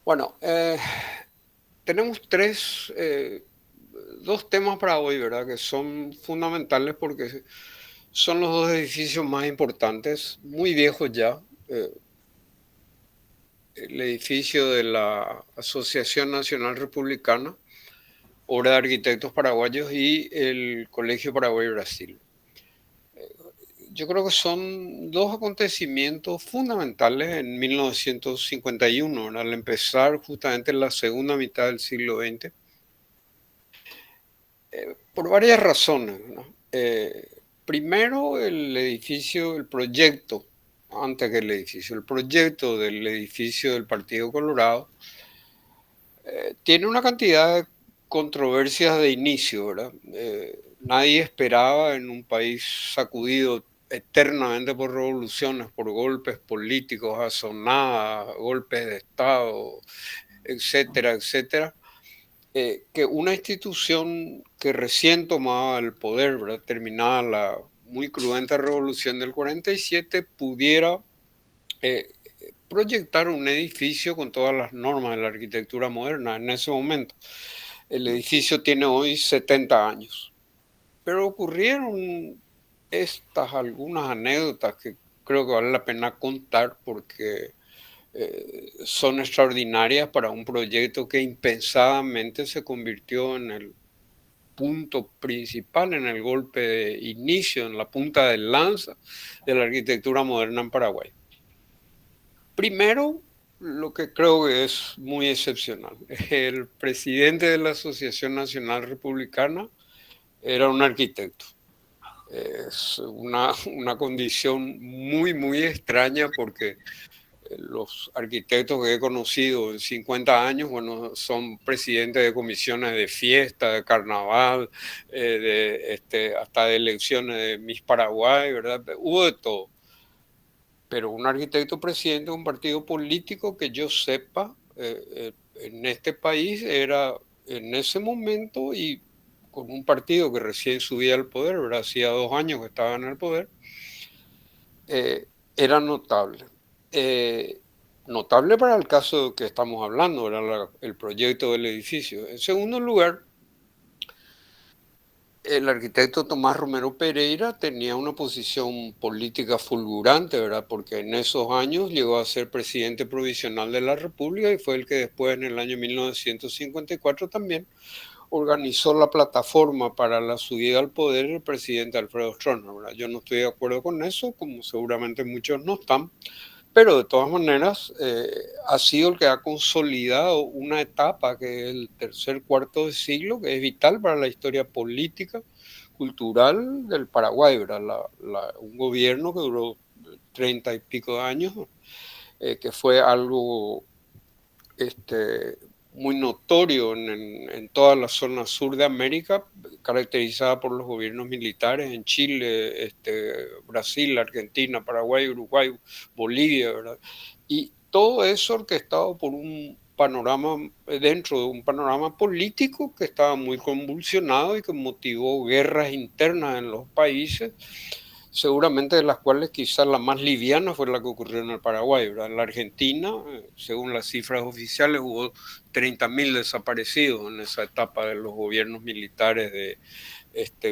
Bueno, tenemos dos temas para hoy, ¿verdad? Que son fundamentales porque son los dos edificios más importantes, muy viejos ya. eh, el edificio de la Asociación Nacional Republicana, obra de arquitectos paraguayos, y el Colegio Paraguay Brasil. Yo creo que son dos acontecimientos fundamentales en 1951, ¿verdad? Al empezar justamente en la segunda mitad del siglo XX. Por varias razones, ¿no? Primero, el proyecto, antes que el proyecto del edificio del Partido Colorado tiene una cantidad de controversias de inicio, ¿verdad? Nadie esperaba en un país sacudido eternamente por revoluciones, por golpes políticos, asonadas, golpes de Estado, etcétera, etcétera, que una institución que recién tomaba el poder, ¿verdad? Terminada la muy cruenta revolución del 47, pudiera eh, proyectar un edificio con todas las normas de la arquitectura moderna en ese momento. El edificio tiene hoy 70 años, pero ocurrieron algunas anécdotas que creo que vale la pena contar porque son extraordinarias para un proyecto que impensadamente se convirtió en el punto principal, en el golpe de inicio, en la punta de lanza de la arquitectura moderna en Paraguay. Primero, lo que creo que es muy excepcional. El presidente de la Asociación Nacional Republicana era un arquitecto. Es una condición muy, muy extraña porque los arquitectos que he conocido en 50 años, bueno, son presidentes de comisiones de fiesta, de carnaval, hasta de elecciones de Miss Paraguay, ¿verdad? Hubo de todo. Pero un arquitecto presidente de un partido político que yo sepa, en este país era en ese momento y con un partido que recién subía al poder, ¿verdad? Hacía 2 años que estaba en el poder, eh, era notable. Eh, Notable para el caso que estamos hablando, era el proyecto del edificio. En segundo lugar, el arquitecto Tomás Romero Pereira tenía una posición política fulgurante, ¿verdad? Porque en esos años llegó a ser presidente provisional de la República y fue el que después, en el año 1954, también organizó la plataforma para la subida al poder del presidente Alfredo Stroessner, ¿verdad? Yo no estoy de acuerdo con eso, como seguramente muchos no están, pero de todas maneras ha sido el que ha consolidado una etapa que es el tercer cuarto de siglo, que es vital para la historia política, cultural del Paraguay, ¿verdad? Un gobierno que duró 30 y pico de años, que fue algo este, muy notorio en toda la zona sur de América, caracterizada por los gobiernos militares en Chile, Brasil, Argentina, Paraguay, Uruguay, Bolivia, ¿verdad? Y todo eso orquestado por un panorama, dentro de un panorama político que estaba muy convulsionado y que motivó guerras internas en los países, seguramente de las cuales quizás la más liviana fue la que ocurrió en el Paraguay, ¿verdad? En la Argentina, según las cifras oficiales, hubo 30.000 desaparecidos en esa etapa de los gobiernos militares de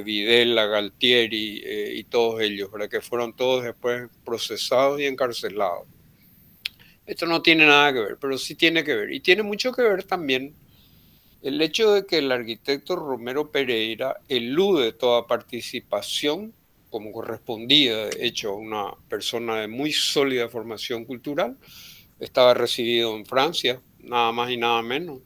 Videla, Galtieri y todos ellos, ¿verdad? Que fueron todos después procesados y encarcelados. Esto no tiene nada que ver, pero sí tiene que ver. Y tiene mucho que ver también el hecho de que el arquitecto Romero Pereira elude toda participación, como correspondía, de hecho, a una persona de muy sólida formación cultural. Estaba residido en Francia, nada más y nada menos,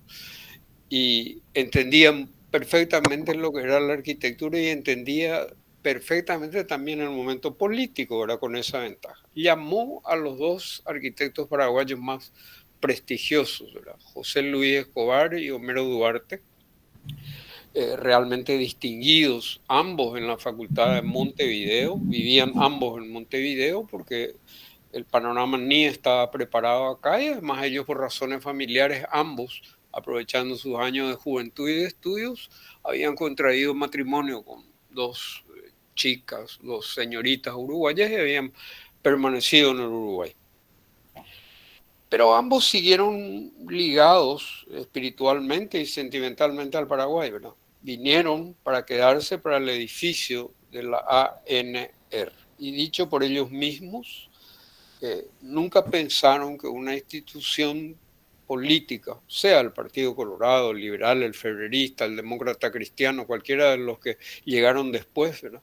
y entendía perfectamente lo que era la arquitectura y entendía perfectamente también el momento político, era con esa ventaja. Llamó a los dos arquitectos paraguayos más prestigiosos, ¿verdad? José Luis Escobar y Homero Duarte, realmente distinguidos, ambos en la Facultad de Montevideo, vivían ambos en Montevideo porque el panorama ni estaba preparado acá y además ellos por razones familiares, ambos, aprovechando sus años de juventud y de estudios, habían contraído matrimonio con dos chicas, dos señoritas uruguayas y habían permanecido en el Uruguay. Pero ambos siguieron ligados espiritualmente y sentimentalmente al Paraguay, ¿verdad? Vinieron para quedarse para el edificio de la ANR. Y dicho por ellos mismos, nunca pensaron que una institución política, sea el Partido Colorado, el liberal, el febrerista, el demócrata cristiano, cualquiera de los que llegaron después, ¿verdad?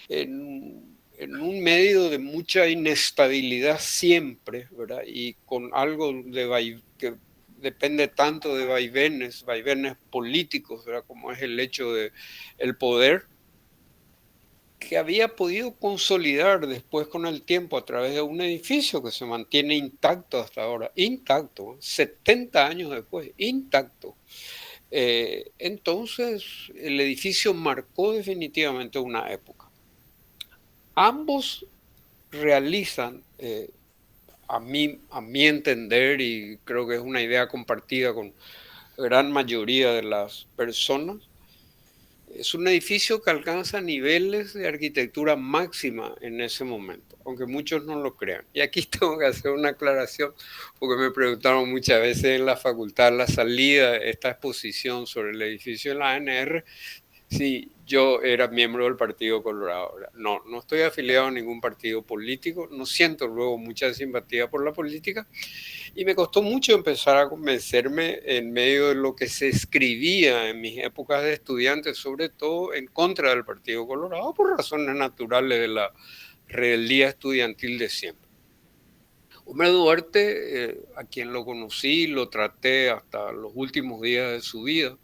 En un medio de mucha inestabilidad siempre, ¿verdad? Y con algo que depende tanto de vaivenes políticos, ¿verdad? Como es el hecho de el poder, que había podido consolidar después con el tiempo a través de un edificio que se mantiene intacto hasta ahora, intacto, 70 años después, intacto. Entonces, el edificio marcó definitivamente una época. Ambos realizan, a mi entender, y creo que es una idea compartida con gran mayoría de las personas, es un edificio que alcanza niveles de arquitectura máxima en ese momento, aunque muchos no lo crean. Y aquí tengo que hacer una aclaración, porque me preguntaron muchas veces en la facultad, la salida de esta exposición sobre el edificio de la ANR, sí, yo era miembro del Partido Colorado. No, no estoy afiliado a ningún partido político, no siento luego mucha simpatía por la política y me costó mucho empezar a convencerme en medio de lo que se escribía en mis épocas de estudiante, sobre todo en contra del Partido Colorado, por razones naturales de la rebeldía estudiantil de siempre. Hombre Duarte, a quien lo conocí, lo traté hasta los últimos días de su vida,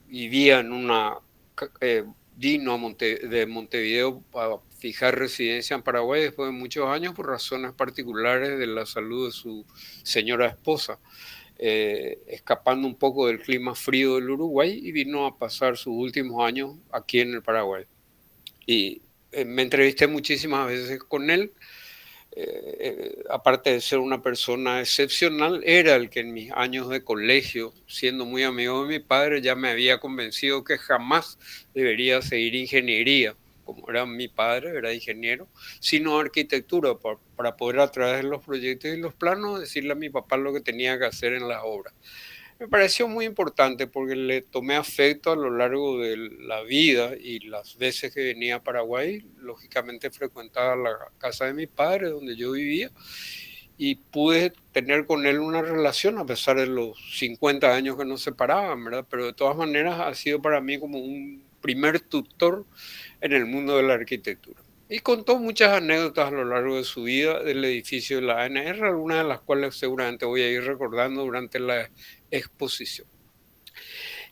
vivía en una, vino de Montevideo a fijar residencia en Paraguay después de muchos años por razones particulares de la salud de su señora esposa, escapando un poco del clima frío del Uruguay y vino a pasar sus últimos años aquí en el Paraguay. Y me entrevisté muchísimas veces con él, aparte de ser una persona excepcional, era el que en mis años de colegio, siendo muy amigo de mi padre, ya me había convencido que jamás debería seguir ingeniería, como era mi padre, era ingeniero, sino arquitectura, para poder a través de los proyectos y los planos decirle a mi papá lo que tenía que hacer en las obras. Me pareció muy importante porque le tomé afecto a lo largo de la vida y las veces que venía a Paraguay, lógicamente frecuentaba la casa de mi padre donde yo vivía y pude tener con él una relación a pesar de los 50 años que nos separaban, ¿verdad? Pero de todas maneras ha sido para mí como un primer tutor en el mundo de la arquitectura. Y contó muchas anécdotas a lo largo de su vida del edificio de la ANR, algunas de las cuales seguramente voy a ir recordando durante la exposición.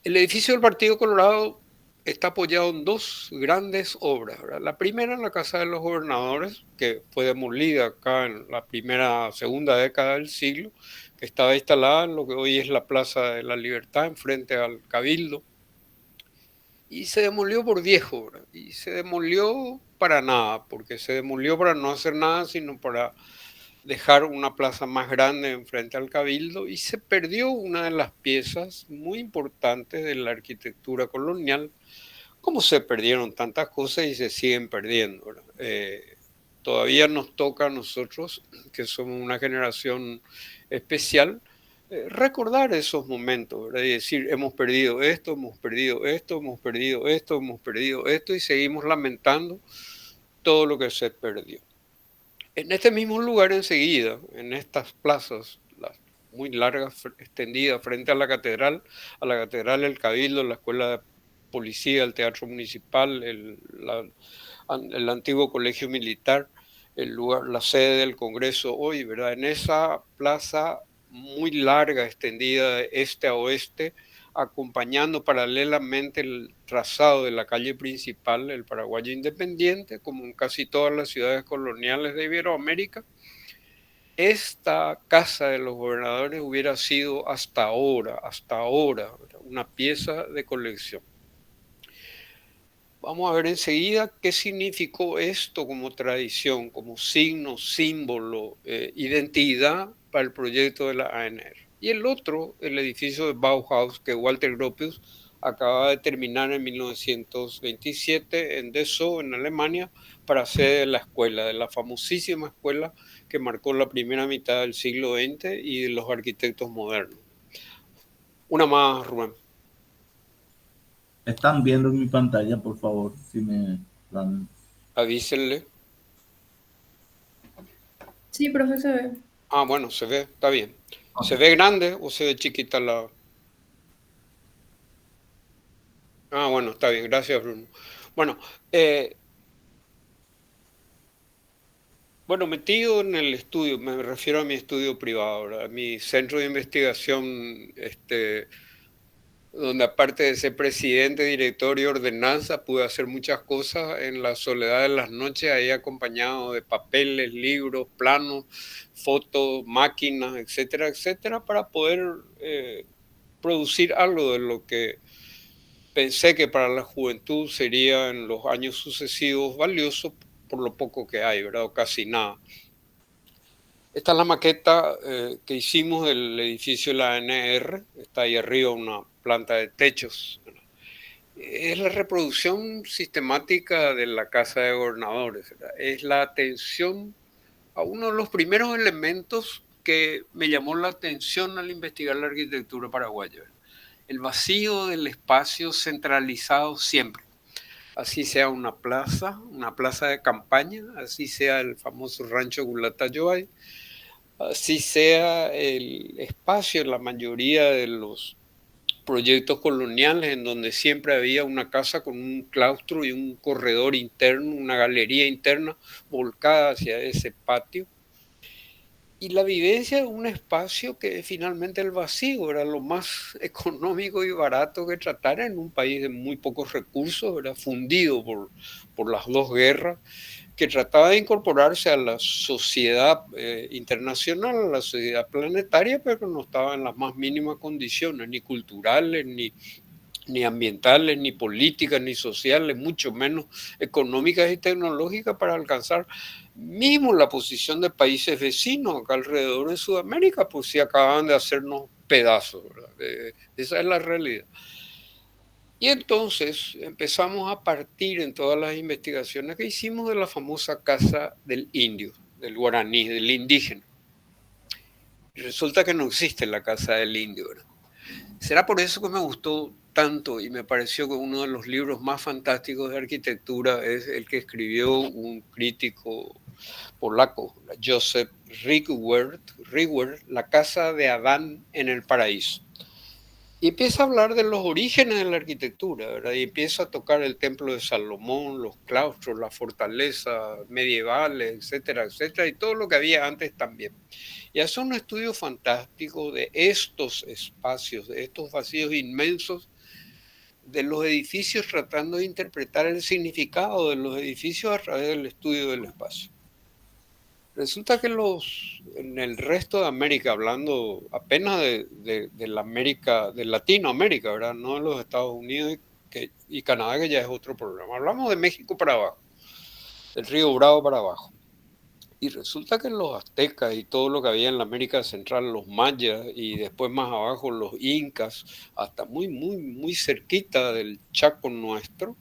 El edificio del Partido Colorado está apoyado en dos grandes obras, ¿verdad? La primera en la Casa de los Gobernadores, que fue demolida acá en la segunda década del siglo, que estaba instalada en lo que hoy es la Plaza de la Libertad, enfrente al Cabildo, y se demolió por viejo, ¿verdad? Y se demolió para nada, porque se demolió para no hacer nada, sino para dejar una plaza más grande enfrente al Cabildo y se perdió una de las piezas muy importantes de la arquitectura colonial, como se perdieron tantas cosas y se siguen perdiendo, ¿verdad? Todavía nos toca a nosotros, que somos una generación especial, recordar esos momentos, ¿verdad? Y decir, hemos perdido esto, hemos perdido esto, hemos perdido esto, hemos perdido esto, y seguimos lamentando todo lo que se perdió. En este mismo lugar enseguida, en estas plazas, las muy largas, extendidas frente a la catedral, el Cabildo, la Escuela de Policía, el Teatro Municipal, el antiguo Colegio Militar, el lugar, la sede del Congreso hoy, ¿verdad? En esa plaza muy larga, extendida de este a oeste, acompañando paralelamente el trazado de la calle principal, el Paraguayo Independiente, como en casi todas las ciudades coloniales de Iberoamérica. Esta casa de los gobernadores hubiera sido hasta ahora, una pieza de colección. Vamos a ver enseguida qué significó esto como tradición, como signo, símbolo, identidad para el proyecto de la ANR. Y el otro, el edificio de Bauhaus, que Walter Gropius acaba de terminar en 1927 en Dessau, en Alemania, para hacer la escuela, de la famosísima escuela que marcó la primera mitad del siglo XX y de los arquitectos modernos. Una más, Rubén. Están viendo en mi pantalla, por favor, si me dan. Avísenle. Sí, profe, se ve. Ah, bueno, se ve, está bien. Ok. ¿Se ve grande o se ve chiquita la...? Ah, bueno, está bien, gracias, Bruno. Bueno, eh, bueno, metido en el estudio, me refiero a mi estudio privado, ¿verdad? A mi centro de investigación, donde aparte de ser presidente, director y ordenanza, pude hacer muchas cosas en la soledad de las noches, ahí acompañado de papeles, libros, planos, fotos, máquinas, etcétera, etcétera, para poder producir algo de lo que pensé que para la juventud sería en los años sucesivos valioso por lo poco que hay, ¿verdad? O casi nada. Esta es la maqueta que hicimos del edificio de la ANR. Está ahí arriba una planta de techos. Es la reproducción sistemática de la Casa de Gobernadores, ¿verdad? Es la atención a uno de los primeros elementos que me llamó la atención al investigar la arquitectura paraguaya, ¿verdad? El vacío del espacio centralizado siempre. Así sea una plaza de campaña, así sea el famoso rancho Gulatayobay, así sea el espacio en la mayoría de los proyectos coloniales en donde siempre había una casa con un claustro y un corredor interno, una galería interna volcada hacia ese patio. Y la vivencia de un espacio que finalmente el vacío era lo más económico y barato que tratar en un país de muy pocos recursos, era fundido por las dos guerras, que trataba de incorporarse a la sociedad internacional, a la sociedad planetaria, pero no estaba en las más mínimas condiciones, ni culturales, ni ambientales, ni políticas, ni sociales, mucho menos económicas y tecnológicas para alcanzar mismo la posición de países vecinos acá alrededor de Sudamérica, pues si acaban de hacernos pedazos, ¿verdad? Esa es la realidad. Y entonces empezamos a partir en todas las investigaciones que hicimos de la famosa casa del indio, del guaraní, del indígena. Y resulta que no existe la casa del indio, ¿verdad? Será por eso que me gustó tanto y me pareció que uno de los libros más fantásticos de arquitectura es el que escribió un crítico polaco, Joseph Rigwer, La casa de Adán en el paraíso. Y empieza a hablar de los orígenes de la arquitectura, ¿verdad? Y empieza a tocar el templo de Salomón, los claustros, las fortalezas medievales, etcétera, etcétera, y todo lo que había antes también. Y hace un estudio fantástico de estos espacios, de estos vacíos inmensos, de los edificios, tratando de interpretar el significado de los edificios a través del estudio del espacio. Resulta que en el resto de América, hablando apenas de la América, de Latinoamérica, ¿verdad? No de los Estados Unidos y Canadá, que ya es otro programa. Hablamos de México para abajo, del Río Bravo para abajo. Y resulta que los aztecas y todo lo que había en la América Central, los mayas y después más abajo los incas, hasta muy, muy, muy cerquita del Chaco nuestro,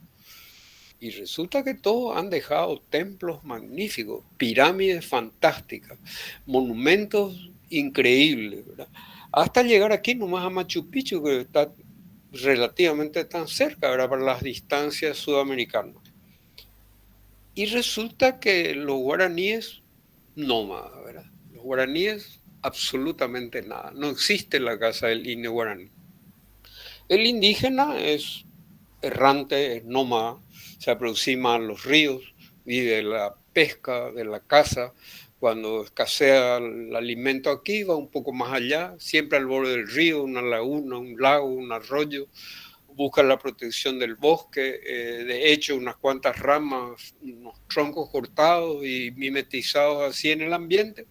y resulta que todos han dejado templos magníficos, pirámides fantásticas, monumentos increíbles, ¿verdad? Hasta llegar aquí nomás a Machu Picchu, que está relativamente tan cerca, ¿verdad? Para las distancias sudamericanas. Y resulta que los guaraníes, nómadas, ¿verdad? Los guaraníes, absolutamente nada. No existe la casa del indio guaraní. El indígena es errante, es nómada, se aproxima a los ríos, vive de la pesca, de la caza. Cuando escasea el alimento aquí, va un poco más allá, siempre al borde del río, una laguna, un lago, un arroyo, busca la protección del bosque, de hecho unas cuantas ramas, unos troncos cortados y mimetizados así en el ambiente,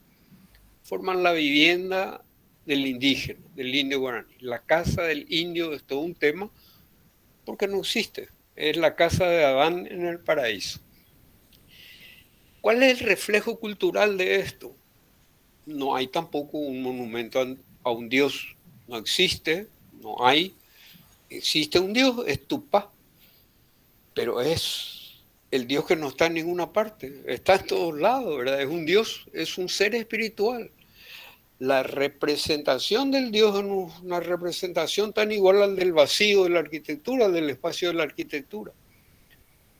forman la vivienda del indígena, del indio guaraní. La casa del indio es todo un tema porque no existe. Es la casa de Adán en el paraíso. ¿Cuál es el reflejo cultural de esto? No hay tampoco un monumento a un dios. No existe, no hay. Existe un dios, es Tupá, pero es el Dios que no está en ninguna parte, está en todos lados, ¿verdad? Es un Dios, es un ser espiritual. La representación del Dios es una representación tan igual al del vacío de la arquitectura, del espacio de la arquitectura.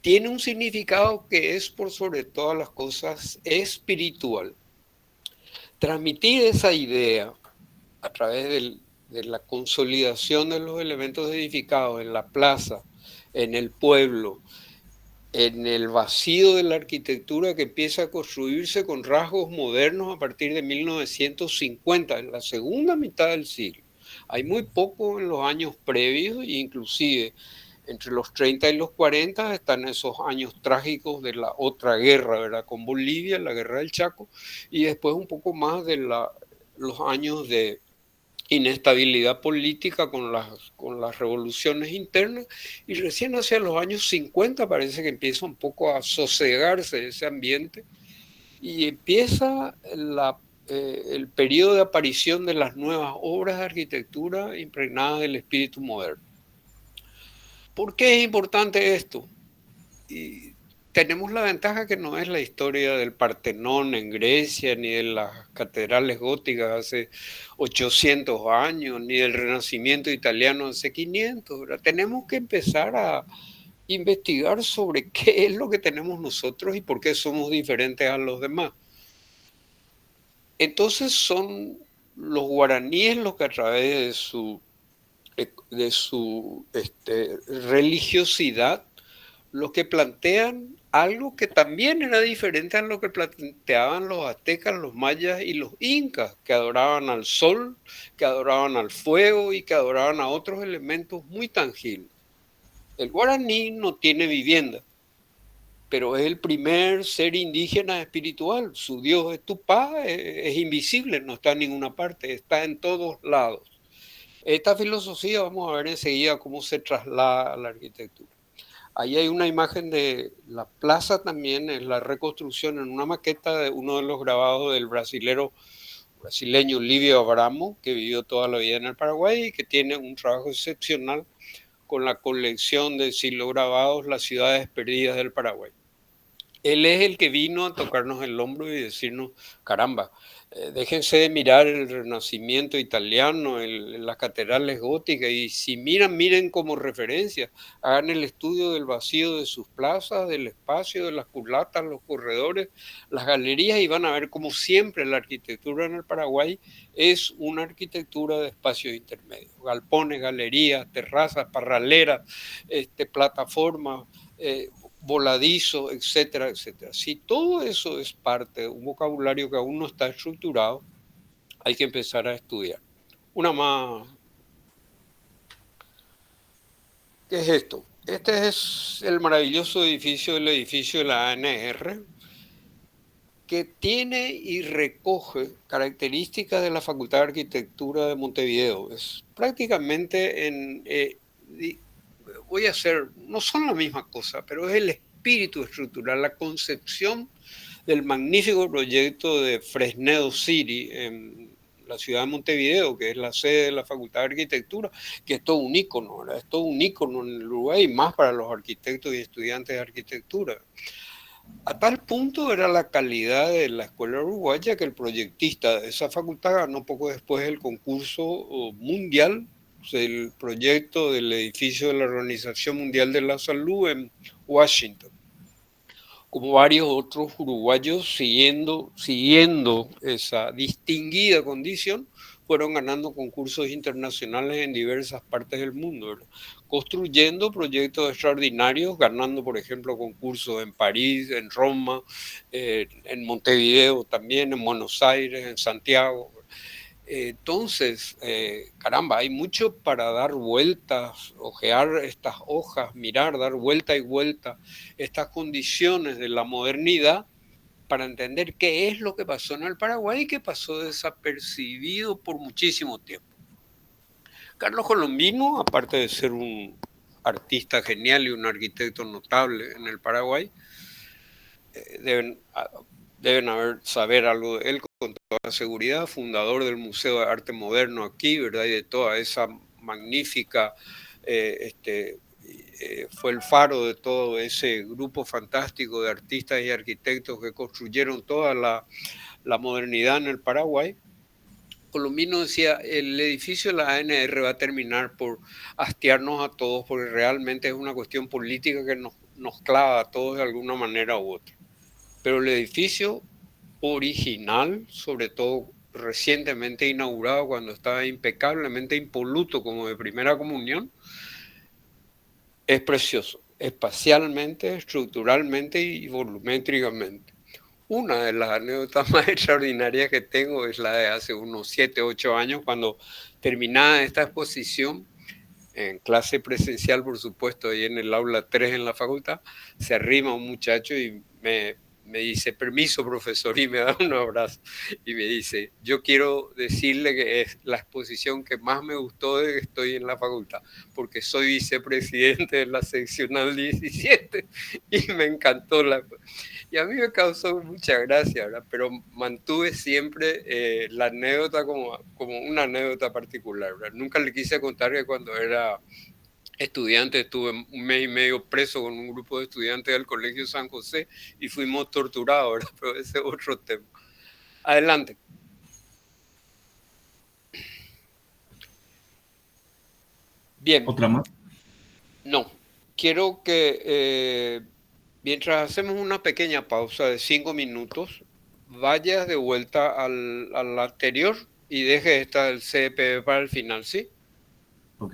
Tiene un significado que es por sobre todas las cosas espiritual. Transmitir esa idea a través de la consolidación de los elementos edificados en la plaza, en el pueblo, en el vacío de la arquitectura que empieza a construirse con rasgos modernos a partir de 1950, en la segunda mitad del siglo. Hay muy poco en los años previos, e inclusive entre los 30 y los 40 están esos años trágicos de la otra guerra, ¿verdad? Con Bolivia, la guerra del Chaco, y después un poco más de los años de inestabilidad política con las revoluciones internas, y recién hacia los años 50 parece que empieza un poco a sosegarse ese ambiente y empieza el periodo de aparición de las nuevas obras de arquitectura impregnadas del espíritu moderno. ¿Por qué es importante esto? Y tenemos la ventaja que no es la historia del Partenón en Grecia, ni de las catedrales góticas hace 800 años, ni del Renacimiento italiano hace 500. ¿Verdad? Tenemos que empezar a investigar sobre qué es lo que tenemos nosotros y por qué somos diferentes a los demás. Entonces son los guaraníes los que a través de su religiosidad los que plantean algo que también era diferente a lo que planteaban los aztecas, los mayas y los incas, que adoraban al sol, que adoraban al fuego y que adoraban a otros elementos muy tangibles. El guaraní no tiene vivienda, pero es el primer ser indígena espiritual. Su Dios es Tupá, es invisible, no está en ninguna parte, está en todos lados. Esta filosofía vamos a ver enseguida cómo se traslada a la arquitectura. Ahí hay una imagen de la plaza también, es la reconstrucción en una maqueta de uno de los grabados del brasileño Livio Abramo, que vivió toda la vida en el Paraguay y que tiene un trabajo excepcional con la colección de grabados Las ciudades perdidas del Paraguay. Él es el que vino a tocarnos el hombro y decirnos, caramba, déjense de mirar el Renacimiento italiano, las catedrales góticas, y si miren como referencia, hagan el estudio del vacío de sus plazas, del espacio, de las culatas, los corredores, las galerías, y van a ver como siempre la arquitectura en el Paraguay es una arquitectura de espacios intermedios, galpones, galerías, terrazas, parraleras, plataformas, voladizo, etcétera, etcétera. Si todo eso es parte de un vocabulario que aún no está estructurado, hay que empezar a estudiar. Una más. ¿Qué es esto? Este es el maravilloso edificio del edificio de la ANR, que tiene y recoge características de la Facultad de Arquitectura de Montevideo. Es prácticamente voy a hacer, no son la misma cosa, pero es el espíritu estructural, la concepción del magnífico proyecto de Fresnel City en la ciudad de Montevideo, que es la sede de la Facultad de Arquitectura, que es todo un ícono, ¿verdad? Es todo un ícono en el Uruguay, y más para los arquitectos y estudiantes de arquitectura. A tal punto era la calidad de la escuela uruguaya que el proyectista de esa facultad ganó poco después el concurso mundial del proyecto del edificio de la Organización Mundial de la Salud en Washington. Como varios otros uruguayos siguiendo esa distinguida condición, fueron ganando concursos internacionales en diversas partes del mundo, ¿verdad? Construyendo proyectos extraordinarios, ganando, por ejemplo, concursos en París, en Roma, en Montevideo también, en Buenos Aires, en Santiago. Entonces, caramba, hay mucho para dar vueltas, ojear estas hojas, mirar, dar vuelta y vuelta estas condiciones de la modernidad para entender qué es lo que pasó en el Paraguay y que pasó desapercibido por muchísimo tiempo. Carlos Colombino, aparte de ser un artista genial y un arquitecto notable en el Paraguay, deben saber algo de él con toda seguridad, fundador del Museo de Arte Moderno aquí, ¿verdad? Y de toda esa magnífica fue el faro de todo ese grupo fantástico de artistas y arquitectos que construyeron toda la modernidad en el Paraguay. Colombino decía, el edificio de la ANR va a terminar por hastiarnos a todos porque realmente es una cuestión política que nos clava a todos de alguna manera u otra. Pero el edificio original, sobre todo recientemente inaugurado cuando estaba impecablemente impoluto como de primera comunión, es precioso, espacialmente, estructuralmente y volumétricamente. Una de las anécdotas más extraordinarias que tengo es la de hace unos 7, 8 años, cuando terminada esta exposición, en clase presencial, por supuesto, ahí en el aula 3 en la facultad, se arrima un muchacho y me dice, permiso, profesor, y me da un abrazo. Y me dice, yo quiero decirle que es la exposición que más me gustó de que estoy en la facultad, porque soy vicepresidente de la seccional 17 y me encantó y a mí me causó mucha gracia, ¿verdad? Pero mantuve siempre la anécdota como una anécdota particular, ¿verdad? Nunca le quise contar que cuando era estudiante estuve un mes y medio preso con un grupo de estudiantes del Colegio San José y fuimos torturados, ¿verdad? Pero ese es otro tema. Adelante. Bien, ¿Otra más? no. Quiero que mientras hacemos una pequeña pausa de 5 minutos, vayas de vuelta al anterior y deje esta del CPB para el final, ¿sí? Ok.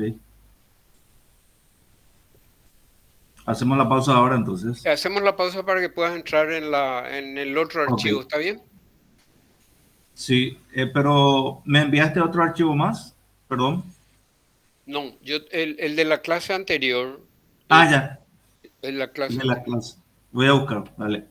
Hacemos la pausa ahora entonces. Hacemos la pausa para que puedas entrar en el otro Ok. archivo, ¿está bien? Sí, pero ¿me enviaste otro archivo más? Perdón. No, el de la clase anterior, Ah, el, ya. el de la clase De la anterior. clase. Voy a buscar. Vale.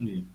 Bien.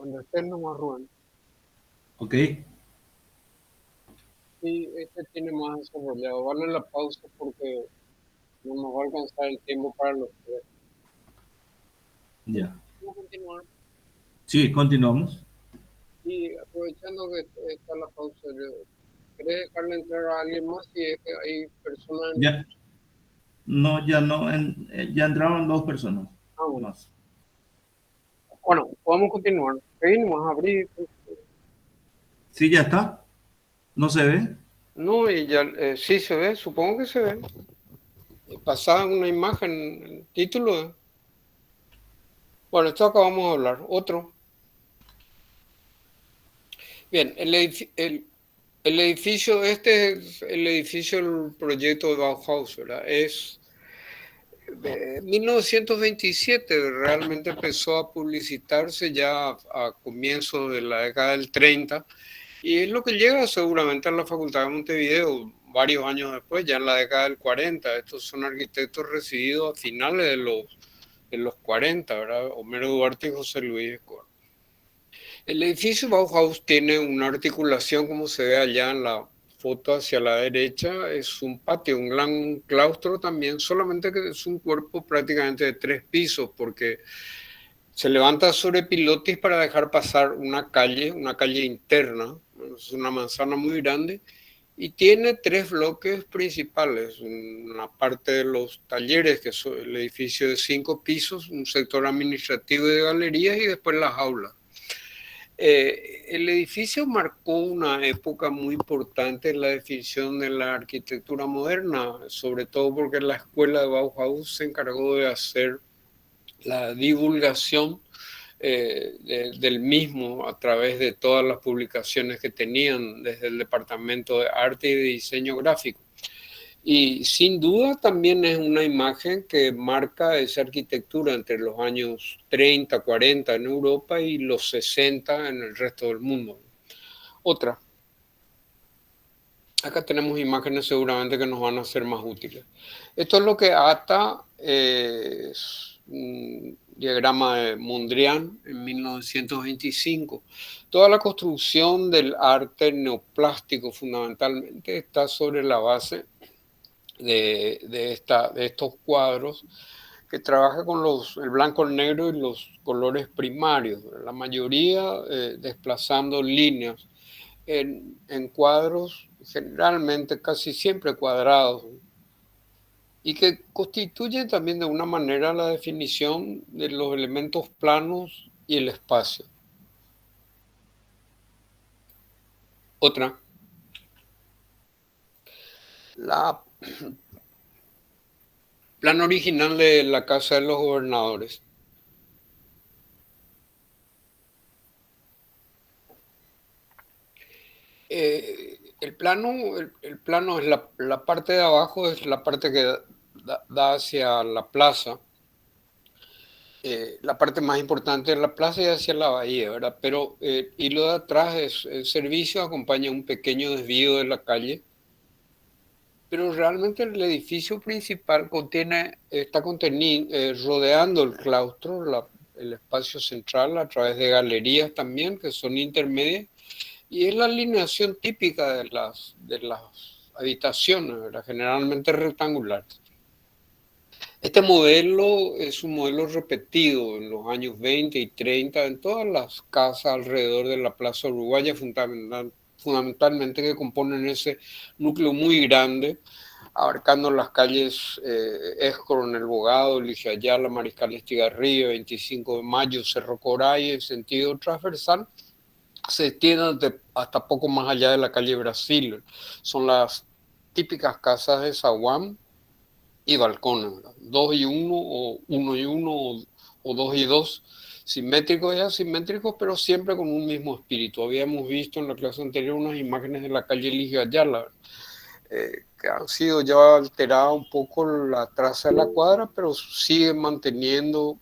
Cuando estés nomás, Rubén. Ok. Sí, este tiene más desarrollado. Vale la pausa porque no nos va a alcanzar el tiempo para los tres. Ya. Vamos a continuar. Sí, continuamos. Y aprovechando que está la pausa, ¿querés dejarle entrar a alguien más si es que hay personas en... Ya. No, ya no. Ya entraron dos personas Ah, bueno. más. Bueno, podemos continuar. Seguimos a abrir. Sí, ya está. ¿No se ve? No, y ya sí se ve, supongo que se ve. Pasada una imagen, el título. Bueno, esto acabamos de hablar. Otro. Bien, el edificio, este es el edificio del proyecto de Bauhaus, ¿verdad? Es de 1927, realmente empezó a publicitarse ya a comienzos de la década del 30 y es lo que llega seguramente a la Facultad de Montevideo varios años después, ya en la década del 40. Estos son arquitectos recibidos a finales de los 40, ¿verdad? Homero Duarte y José Luis Escobar. El edificio Bauhaus tiene una articulación, como se ve allá en la foto hacia la derecha, es un patio, un gran claustro también, solamente que es un cuerpo prácticamente de 3 pisos, porque se levanta sobre pilotis para dejar pasar una calle interna, es una manzana muy grande, y tiene 3 bloques principales, una parte de los talleres, que es el edificio de 5 pisos, un sector administrativo y de galerías, y después las aulas. El edificio marcó una época muy importante en la definición de la arquitectura moderna, sobre todo porque la escuela de Bauhaus se encargó de hacer la divulgación del mismo a través de todas las publicaciones que tenían desde el Departamento de Arte y de Diseño Gráfico. Y sin duda también es una imagen que marca esa arquitectura entre los años 30, 40 en Europa y los 60 en el resto del mundo. Otra, acá tenemos imágenes seguramente que nos van a ser más útiles. Esto es lo que ata un diagrama de Mondrian en 1925. Toda la construcción del arte neoplástico fundamentalmente está sobre la base de estos cuadros que trabaja con el blanco, el negro y los colores primarios, la mayoría desplazando líneas en cuadros generalmente casi siempre cuadrados y que constituyen también de una manera la definición de los elementos planos y el espacio. Otra, la plan original de la Casa de los Gobernadores. El plano es la parte de abajo, es la parte que da hacia la plaza. La parte más importante de la plaza y hacia la bahía, ¿verdad? Pero y lo de atrás es el servicio, acompaña un pequeño desvío de la calle, pero realmente el edificio principal está contenido, rodeando el claustro, el espacio central a través de galerías también, que son intermedias, y es la alineación típica de las habitaciones, ¿verdad? Generalmente rectangulares. Este modelo es un modelo repetido en los años 20 y 30 en todas las casas alrededor de la Plaza Uruguaya, fundamentalmente que componen ese núcleo muy grande, abarcando las calles Coronel Bogado, Ligia Ayala, Mariscal Estigarribia, 25 de Mayo, Cerro Corá, en sentido transversal se extiende hasta poco más allá de la calle Brasil. Son las típicas casas de zaguán y balcones, ¿verdad? 2 y 1 o 1 y 1 o 2 y 2, simétricos y asimétricos, pero siempre con un mismo espíritu. Habíamos visto en la clase anterior unas imágenes de la calle Ligia Ayala, que han sido ya alteradas un poco la traza de la cuadra, pero sigue manteniendo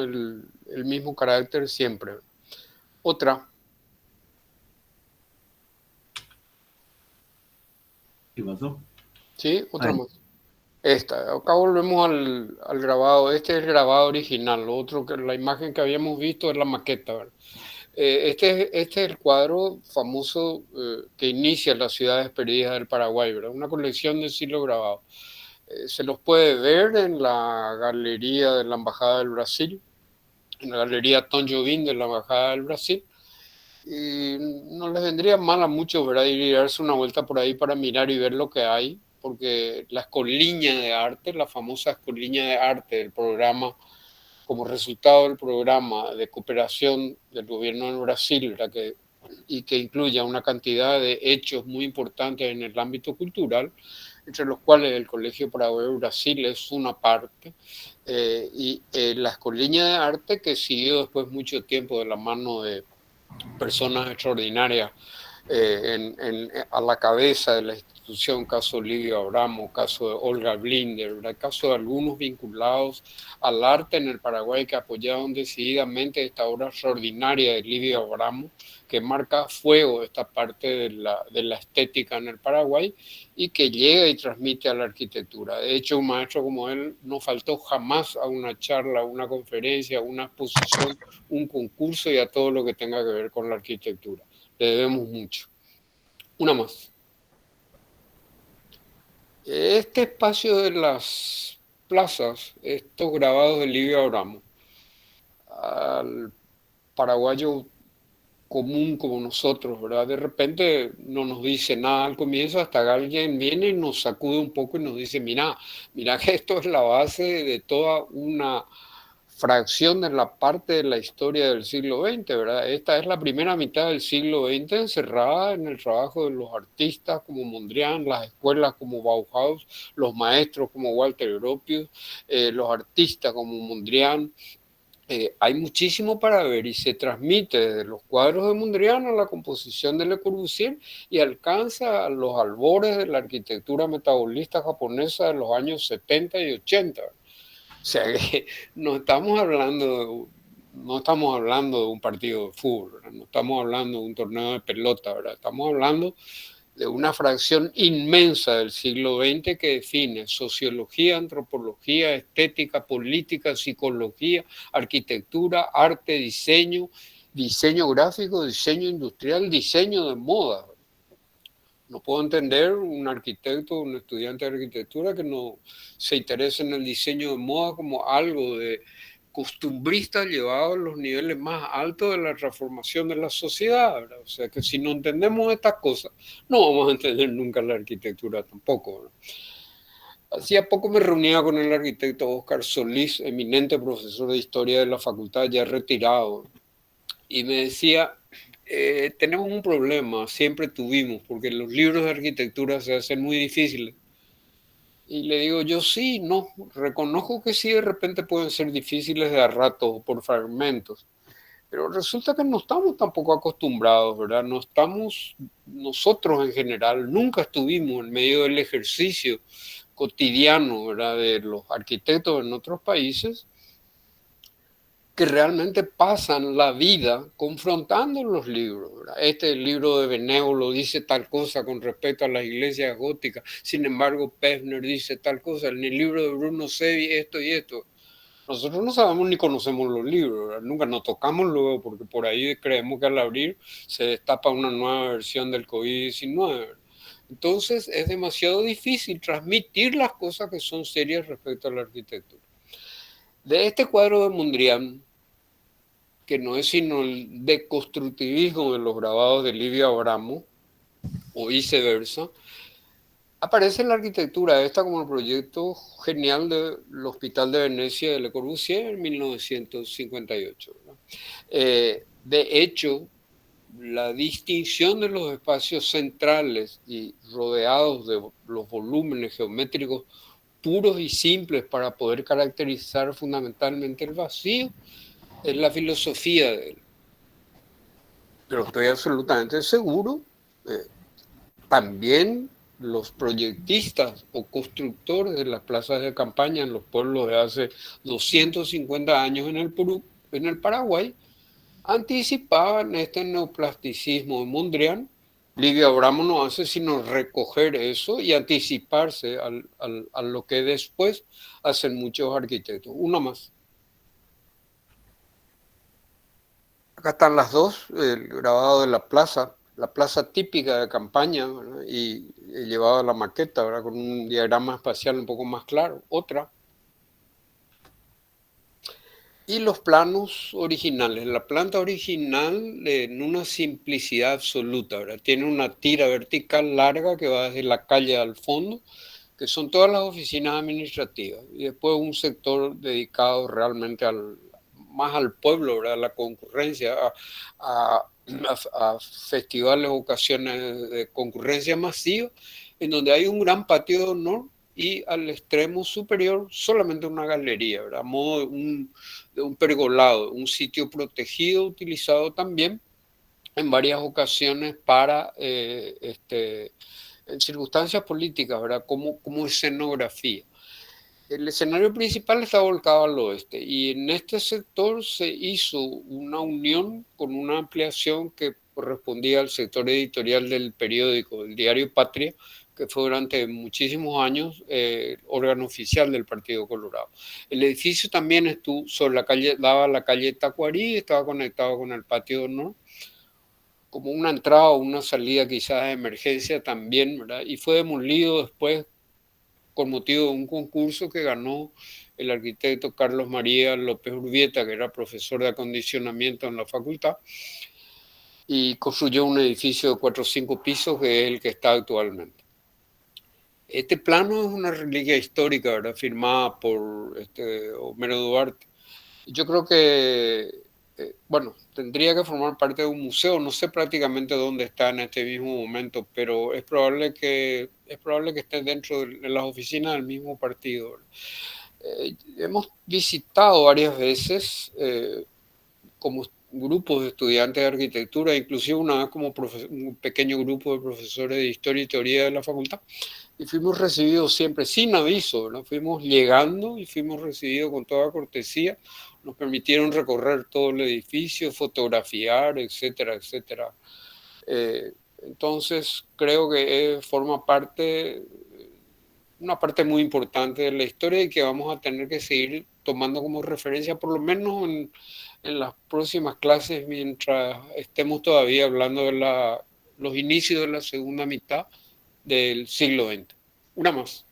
el mismo carácter siempre. Otra, ¿Qué pasó? ¿sí? Otra Ahí. más. Acá volvemos al grabado. Este es el grabado original. Lo otro, que la imagen que habíamos visto es la maqueta, ¿verdad? Este es el cuadro famoso que inicia las ciudades perdidas del Paraguay, ¿verdad? Una colección de siglos grabados. Se los puede ver en la galería de la Embajada del Brasil, en la galería Tom Jobim de la Embajada del Brasil. Y no les vendría mal a muchos, ¿verdad? Ir y darse una vuelta por ahí para mirar y ver lo que hay, porque la escoliña de arte, la famosa escoliña de arte del programa, como resultado del programa de cooperación del gobierno del Brasil, ¿verdad? Y que incluya una cantidad de hechos muy importantes en el ámbito cultural, entre los cuales el Colegio Paraguayo Brasil es una parte, la escoliña de arte que siguió después mucho tiempo de la mano de personas extraordinarias a la cabeza de la institución, caso Livio Abramo, caso de Olga Blinder, el caso de algunos vinculados al arte en el Paraguay que apoyaron decididamente esta obra extraordinaria de Livio Abramo, que marca fuego esta parte de la estética en el Paraguay y que llega y transmite a la arquitectura. De hecho, un maestro como él no faltó jamás a una charla, a una conferencia, a una exposición, un concurso y a todo lo que tenga que ver con la arquitectura. Le debemos mucho. Una más. Este espacio de las plazas, estos grabados de Livio Abramo, al paraguayo común como nosotros, ¿verdad? De repente no nos dice nada al comienzo hasta que alguien viene y nos sacude un poco y nos dice, mira que esto es la base de toda una fracción de la parte de la historia del siglo XX, ¿verdad? Esta es la primera mitad del siglo XX encerrada en el trabajo de los artistas como Mondrian, las escuelas como Bauhaus, los maestros como Walter Gropius, los artistas como Mondrian. Hay muchísimo para ver y se transmite desde los cuadros de Mondrian a la composición de Le Corbusier y alcanza a los albores de la arquitectura metabolista japonesa de los años 70 y 80. O sea que no estamos hablando de un partido de fútbol, ¿verdad? No estamos hablando de un torneo de pelota, ¿verdad? Estamos hablando de una fracción inmensa del siglo XX que define sociología, antropología, estética, política, psicología, arquitectura, arte, diseño gráfico, diseño industrial, diseño de moda. No puedo entender un arquitecto, un estudiante de arquitectura que no se interese en el diseño de moda como algo de costumbrista llevado a los niveles más altos de la transformación de la sociedad, ¿verdad? O sea que si no entendemos estas cosas, no vamos a entender nunca la arquitectura tampoco, ¿verdad? Hacía poco me reunía con el arquitecto Óscar Solís, eminente profesor de historia de la facultad, ya retirado, y me decía, tenemos un problema, siempre tuvimos, porque los libros de arquitectura se hacen muy difíciles. Y le digo, yo sí, no, reconozco que sí, de repente pueden ser difíciles de a rato o por fragmentos, pero resulta que no estamos tampoco acostumbrados, ¿verdad? No estamos, nosotros en general, nunca estuvimos en medio del ejercicio cotidiano, ¿verdad? De los arquitectos en otros países que realmente pasan la vida confrontando los libros, ¿verdad? Este libro de Benévolo dice tal cosa con respecto a las iglesias góticas, sin embargo Pevsner dice tal cosa, en el libro de Bruno Sevi esto y esto. Nosotros no sabemos ni conocemos los libros, ¿verdad? Nunca nos tocamos luego porque por ahí creemos que al abrir se destapa una nueva versión del COVID-19. Entonces es demasiado difícil transmitir las cosas que son serias respecto a la arquitectura. De este cuadro de Mondrian, que no es sino el deconstructivismo de los grabados de Livio Abramo, o viceversa, aparece la arquitectura esta como el proyecto genial del Hospital de Venecia de Le Corbusier en 1958. De hecho, la distinción de los espacios centrales y rodeados de los volúmenes geométricos puros y simples para poder caracterizar fundamentalmente el vacío es la filosofía de él. Pero estoy absolutamente seguro, también los proyectistas o constructores de las plazas de campaña en los pueblos de hace 250 años en el Paraguay anticipaban este neoplasticismo de Mondrian Livia Abramo no hace sino recoger eso y anticiparse a lo que después hacen muchos arquitectos. Una más. Acá están las dos, el grabado de la plaza típica de campaña, ¿verdad? Y llevado a la maqueta, ¿verdad? Con un diagrama espacial un poco más claro. Otra. Y los planos originales. La planta original en una simplicidad absoluta, ¿verdad? Tiene una tira vertical larga que va desde la calle al fondo, que son todas las oficinas administrativas. Y después un sector dedicado realmente más al pueblo, ¿verdad? A la concurrencia, a, a festivales, ocasiones de concurrencia masiva, en donde hay un gran patio de honor y al extremo superior solamente una galería, ¿verdad? A modo de un pergolado, un sitio protegido utilizado también en varias ocasiones para en circunstancias políticas, ¿verdad? Como escenografía. El escenario principal está volcado al oeste y en este sector se hizo una unión con una ampliación que correspondía al sector editorial del periódico, el diario Patria, que fue durante muchísimos años órgano oficial del Partido Colorado. El edificio también estuvo sobre la calle, daba a la calle Tacuarí, estaba conectado con el patio de honor, como una entrada o una salida quizás de emergencia también, ¿verdad? Y fue demolido después con motivo de un concurso que ganó el arquitecto Carlos María López Urbieta, que era profesor de acondicionamiento en la facultad, y construyó un edificio de 4 o 5 pisos que es el que está actualmente. Este plano es una reliquia histórica, ¿verdad? Firmada por Homero Duarte. Yo creo que, bueno, tendría que formar parte de un museo, no sé prácticamente dónde está en este mismo momento, pero es probable que esté dentro de las oficinas del mismo partido. Hemos visitado varias veces como grupos de estudiantes de arquitectura, inclusive una vez como un pequeño grupo de profesores de historia y teoría de la facultad, y fuimos recibidos siempre sin aviso, ¿no? Fuimos llegando y fuimos recibidos con toda cortesía, nos permitieron recorrer todo el edificio, fotografiar, etcétera, etcétera. Entonces creo que forma parte, una parte muy importante de la historia y que vamos a tener que seguir tomando como referencia, por lo menos en las próximas clases, mientras estemos todavía hablando de los inicios de la segunda mitad del siglo XX. Una más.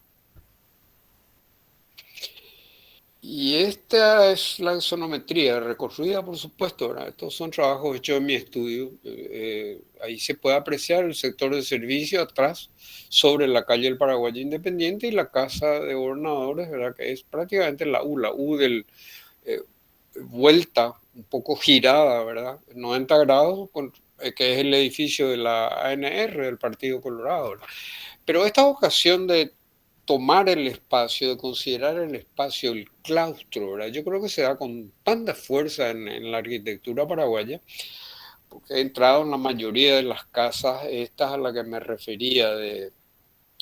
Y esta es la sonometría reconstruida, por supuesto, ¿verdad? Estos son trabajos hechos en mi estudio. Ahí se puede apreciar el sector de servicio atrás, sobre la calle del Paraguay Independiente y la casa de gobernadores, ¿verdad? Que es prácticamente la U del eh, vuelta, un poco girada, ¿verdad? 90 grados, que es el edificio de la ANR, del Partido Colorado, ¿verdad? Pero esta ocasión de tomar el espacio, de considerar el espacio, el claustro, ¿verdad? Yo creo que se da con tanta fuerza en la arquitectura paraguaya, porque he entrado en la mayoría de las casas, estas a las que me refería, de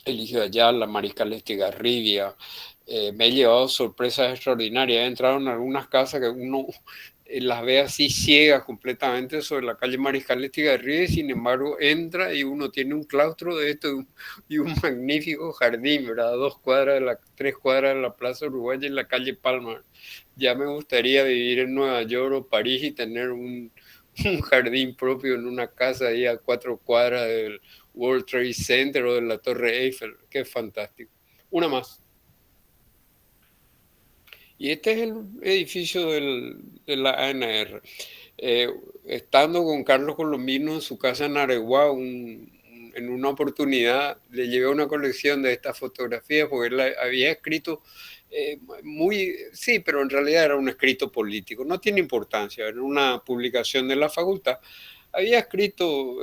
Eligio Ayala, Mariscal Estigarribia, me he llevado sorpresas extraordinarias. He entrado en algunas casas que uno las ve así ciegas completamente sobre la calle Mariscal Estigarribia, y sin embargo entra y uno tiene un claustro de esto y un magnífico jardín, ¿verdad? 3 cuadras de la Plaza Uruguaya en la calle Palma. Ya me gustaría vivir en Nueva York o París y tener un jardín propio en una casa ahí a 4 cuadras del World Trade Center o de la Torre Eiffel. Qué fantástico. Una más. Y este es el edificio de la ANR. Eh, Estando con Carlos Colombino en su casa en Areguá, en una oportunidad le llevé una colección de estas fotografías porque él había escrito sí, pero en realidad era un escrito político, no tiene importancia, era una publicación de la facultad. Había escrito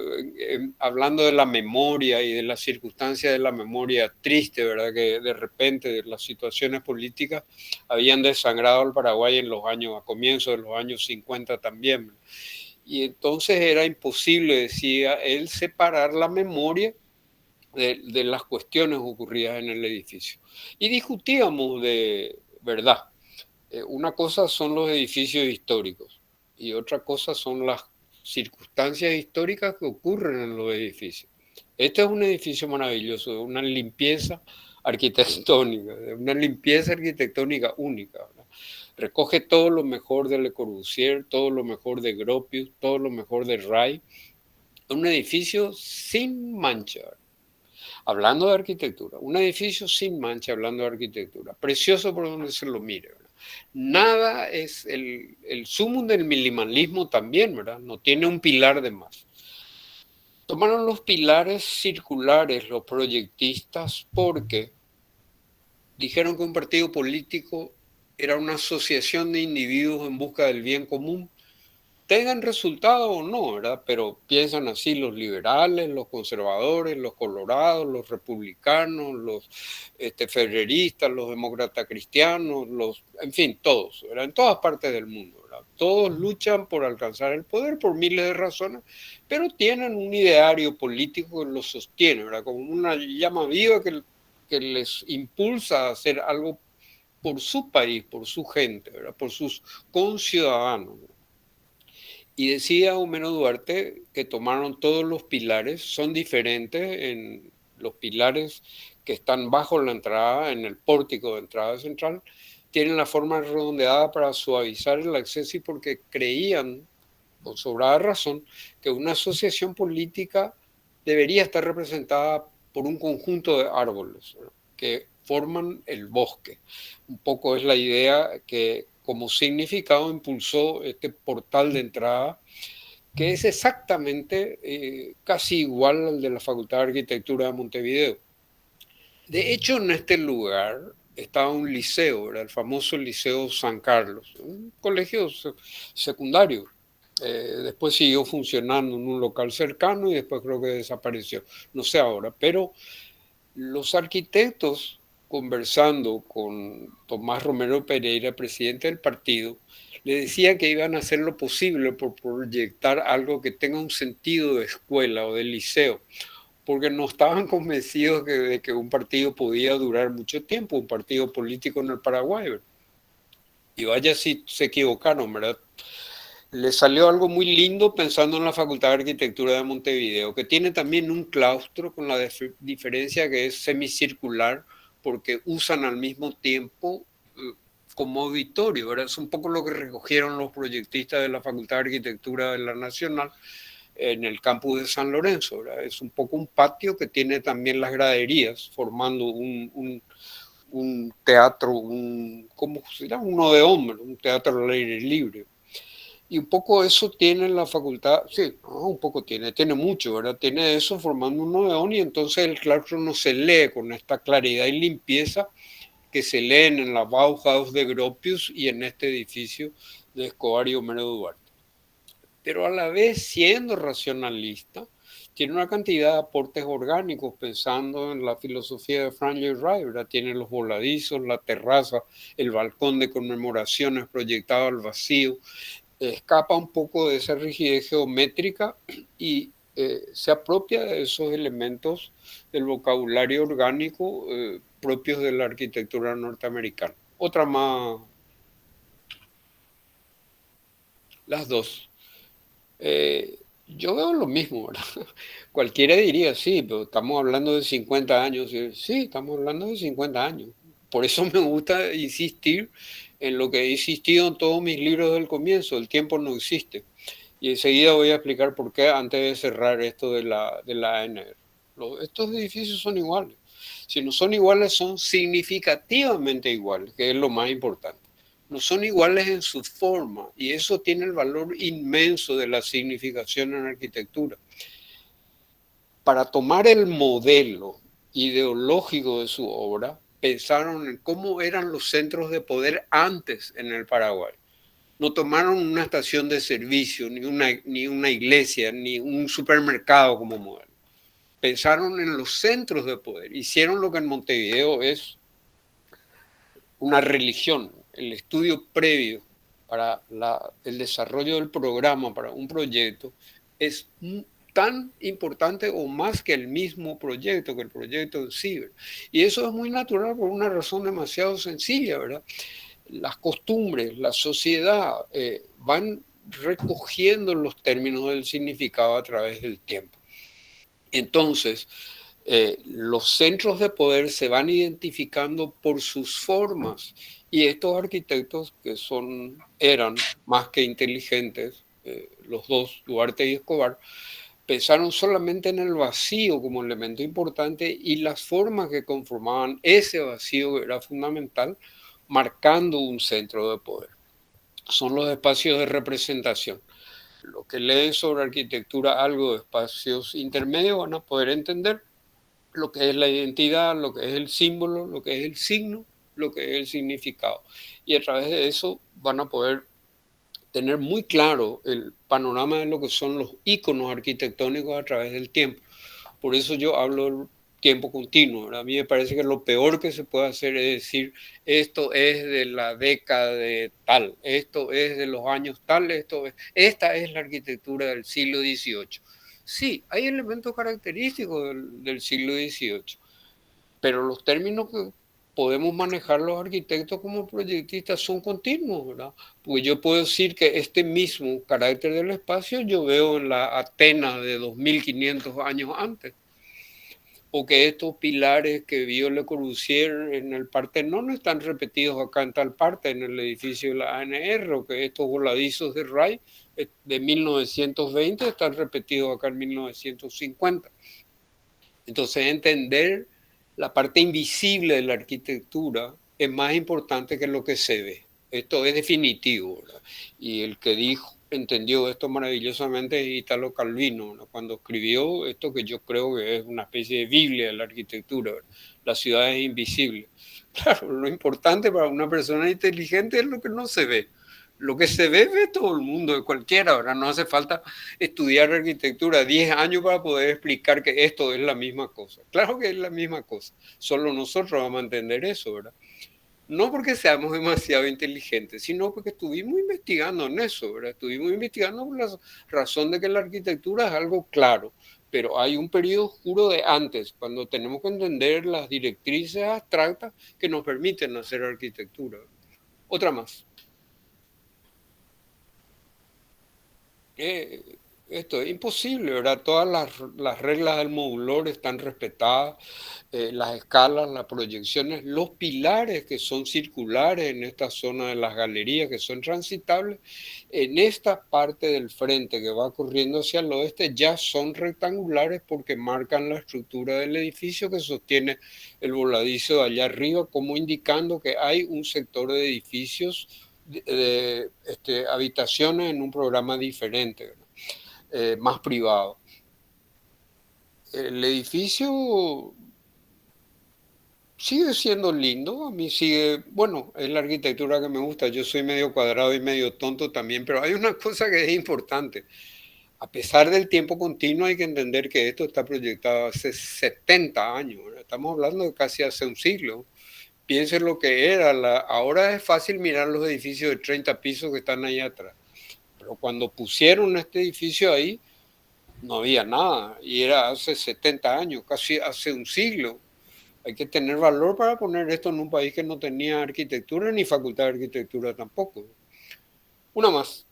hablando de la memoria y de las circunstancias de la memoria triste, ¿verdad? Que de repente de las situaciones políticas habían desangrado al Paraguay en los años, a comienzos de los años 50 también. Y entonces era imposible, decía él, separar la memoria de las cuestiones ocurridas en el edificio. Y discutíamos de verdad. Una cosa son los edificios históricos y otra cosa son las circunstancias históricas que ocurren en los edificios. Este es un edificio maravilloso, de una limpieza arquitectónica única, ¿verdad? Recoge todo lo mejor de Le Corbusier, todo lo mejor de Gropius, todo lo mejor de Ray. Un edificio sin mancha, hablando de arquitectura. Un edificio sin mancha, hablando de arquitectura. Precioso por donde se lo mire, ¿verdad? Nada es el sumum del minimalismo también, ¿verdad? No tiene un pilar de más. Tomaron los pilares circulares los proyectistas porque dijeron que un partido político era una asociación de individuos en busca del bien común, tengan resultado o no, ¿verdad? Pero piensan así los liberales, los conservadores, los colorados, los republicanos, los ferreristas, los demócratas cristianos, en fin, todos, ¿verdad? En todas partes del mundo, ¿verdad? Todos luchan por alcanzar el poder por miles de razones, pero tienen un ideario político que los sostiene, ¿verdad? Como una llama viva que les impulsa a hacer algo por su país, por su gente, ¿verdad? Por sus conciudadanos, ¿verdad? Y decía Homero Duarte que tomaron todos los pilares, son diferentes en los pilares que están bajo la entrada, en el pórtico de entrada central, tienen la forma redondeada para suavizar el acceso y porque creían, con sobrada razón, que una asociación política debería estar representada por un conjunto de árboles, ¿verdad?, que forman el bosque. Un poco es la idea que como significado impulsó este portal de entrada, que es exactamente casi igual al de la Facultad de Arquitectura de Montevideo. De hecho, en este lugar estaba un liceo, ¿verdad?, el famoso Liceo San Carlos, un colegio secundario. Después siguió funcionando en un local cercano y después creo que desapareció. No sé ahora, pero los arquitectos, conversando con Tomás Romero Pereira, presidente del partido, le decía que iban a hacer lo posible por proyectar algo que tenga un sentido de escuela o de liceo, porque no estaban convencidos de que un partido podía durar mucho tiempo, un partido político en el Paraguay, ¿verdad? Y vaya si se equivocaron, ¿verdad? Le salió algo muy lindo pensando en la Facultad de Arquitectura de Montevideo, que tiene también un claustro con la diferencia que es semicircular, porque usan al mismo tiempo como auditorio, ¿verdad? Es un poco lo que recogieron los proyectistas de la Facultad de Arquitectura de la Nacional en el campus de San Lorenzo, ¿verdad? Es un poco un patio que tiene también las graderías, formando un teatro, ¿cómo se llama? Uno de hombres, un teatro al aire libre. Y un poco eso tiene la facultad, sí, no, un poco tiene mucho, ¿verdad? Tiene eso formando un nodeón y entonces el claustro no se lee con esta claridad y limpieza que se leen en la Bauhaus de Gropius y en este edificio de Escobar y Homero Duarte. Pero a la vez, siendo racionalista, tiene una cantidad de aportes orgánicos pensando en la filosofía de Frank Lloyd Wright, ¿verdad? Tiene los voladizos, la terraza, el balcón de conmemoraciones proyectado al vacío, escapa un poco de esa rigidez geométrica y se apropia de esos elementos del vocabulario orgánico propios de la arquitectura norteamericana. Otra más, las dos. Yo veo lo mismo, ¿verdad? Cualquiera diría, sí, pero estamos hablando de 50 años. Sí, estamos hablando de 50 años. Por eso me gusta insistir en lo que he insistido en todos mis libros del comienzo: el tiempo no existe. Y enseguida voy a explicar por qué antes de cerrar esto de la ANR. Estos edificios son iguales. Si no son iguales, son significativamente iguales, que es lo más importante. No son iguales en su forma, y eso tiene el valor inmenso de la significación en arquitectura. Para tomar el modelo ideológico de su obra, pensaron en cómo eran los centros de poder antes en el Paraguay. No tomaron una estación de servicio, ni una iglesia, ni un supermercado como modelo. Pensaron en los centros de poder. Hicieron lo que en Montevideo es una religión. El estudio previo para el desarrollo del programa, para un proyecto, es tan importante o más que el mismo proyecto, que el proyecto en sí, ¿verdad? Y eso es muy natural por una razón demasiado sencilla, ¿verdad? Las costumbres, la sociedad van recogiendo los términos del significado a través del tiempo. Entonces, los centros de poder se van identificando por sus formas y estos arquitectos que eran más que inteligentes, los dos, Duarte y Escobar, pensaron solamente en el vacío como elemento importante y las formas que conformaban ese vacío era fundamental, marcando un centro de poder. Son los espacios de representación. Los que leen sobre arquitectura algo de espacios intermedios van a poder entender lo que es la identidad, lo que es el símbolo, lo que es el signo, lo que es el significado. Y a través de eso van a poder tener muy claro el panorama de lo que son los íconos arquitectónicos a través del tiempo. Por eso yo hablo del tiempo continuo, ¿verdad? A mí me parece que lo peor que se puede hacer es decir, esto es de la década de tal, esto es de los años tal, esta es la arquitectura del siglo XVIII. Sí, hay elementos característicos del siglo XVIII, pero los términos que podemos manejar los arquitectos como proyectistas son continuos, ¿verdad? Porque yo puedo decir que este mismo carácter del espacio yo veo en la Atenas de 2500 años antes, o que estos pilares que vio Le Corbusier en el Partenón están repetidos acá en tal parte, en el edificio de la ANR, o que estos voladizos de Ray de 1920 están repetidos acá en 1950. Entonces, entender la parte invisible de la arquitectura es más importante que lo que se ve. Esto es definitivo, ¿verdad? Y el que entendió esto maravillosamente es Italo Calvino, ¿no? Cuando escribió esto que yo creo que es una especie de Biblia de la arquitectura, ¿verdad? La ciudad es invisible. Claro, lo importante para una persona inteligente es lo que no se ve. Lo que se ve, ve todo el mundo, de cualquiera, ¿verdad? No hace falta estudiar arquitectura 10 años para poder explicar que esto es la misma cosa. Claro que es la misma cosa, solo nosotros vamos a entender eso, ¿verdad? No porque seamos demasiado inteligentes, sino porque estuvimos investigando en eso, ¿verdad? Estuvimos investigando por la razón de que la arquitectura es algo claro, pero hay un periodo oscuro de antes, cuando tenemos que entender las directrices abstractas que nos permiten hacer arquitectura. Otra más. eh, Esto es imposible, ¿verdad? Todas las reglas del modulor están respetadas, las escalas, las proyecciones, los pilares que son circulares en esta zona de las galerías, que son transitables, en esta parte del frente que va corriendo hacia el oeste ya son rectangulares porque marcan la estructura del edificio que sostiene el voladizo de allá arriba, como indicando que hay un sector de edificios habitaciones en un programa diferente, ¿verdad? Más privado. El edificio sigue siendo lindo, a mí sigue, bueno, es la arquitectura que me gusta, yo soy medio cuadrado y medio tonto también, pero hay una cosa que es importante. A pesar del tiempo continuo hay que entender que esto está proyectado hace 70 años, ¿verdad? Estamos hablando de casi hace un siglo. Piensen lo que era, ahora es fácil mirar los edificios de 30 pisos que están ahí atrás. Pero cuando pusieron este edificio ahí, no había nada. Y era hace 70 años, casi hace un siglo. Hay que tener valor para poner esto en un país que no tenía arquitectura ni facultad de arquitectura tampoco. Una más.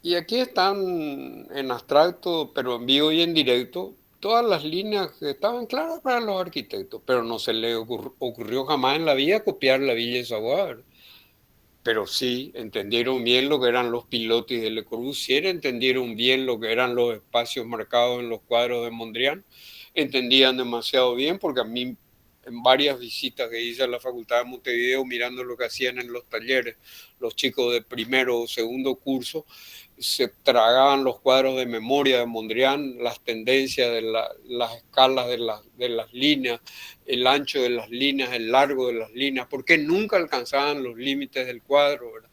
Y aquí están en abstracto, pero en vivo y en directo, todas las líneas que estaban claras para los arquitectos, pero no se les ocurrió jamás en la vida copiar la Villa de Saguar. Pero sí entendieron bien lo que eran los pilotis de Le Corbusier, entendieron bien lo que eran los espacios marcados en los cuadros de Mondrian, entendían demasiado bien porque a mí en varias visitas que hice a la Facultad de Montevideo mirando lo que hacían en los talleres los chicos de primero o segundo curso, se tragaban los cuadros de memoria de Mondrian, las tendencias de las escalas de las líneas, el ancho de las líneas, el largo de las líneas, porque nunca alcanzaban los límites del cuadro, ¿verdad?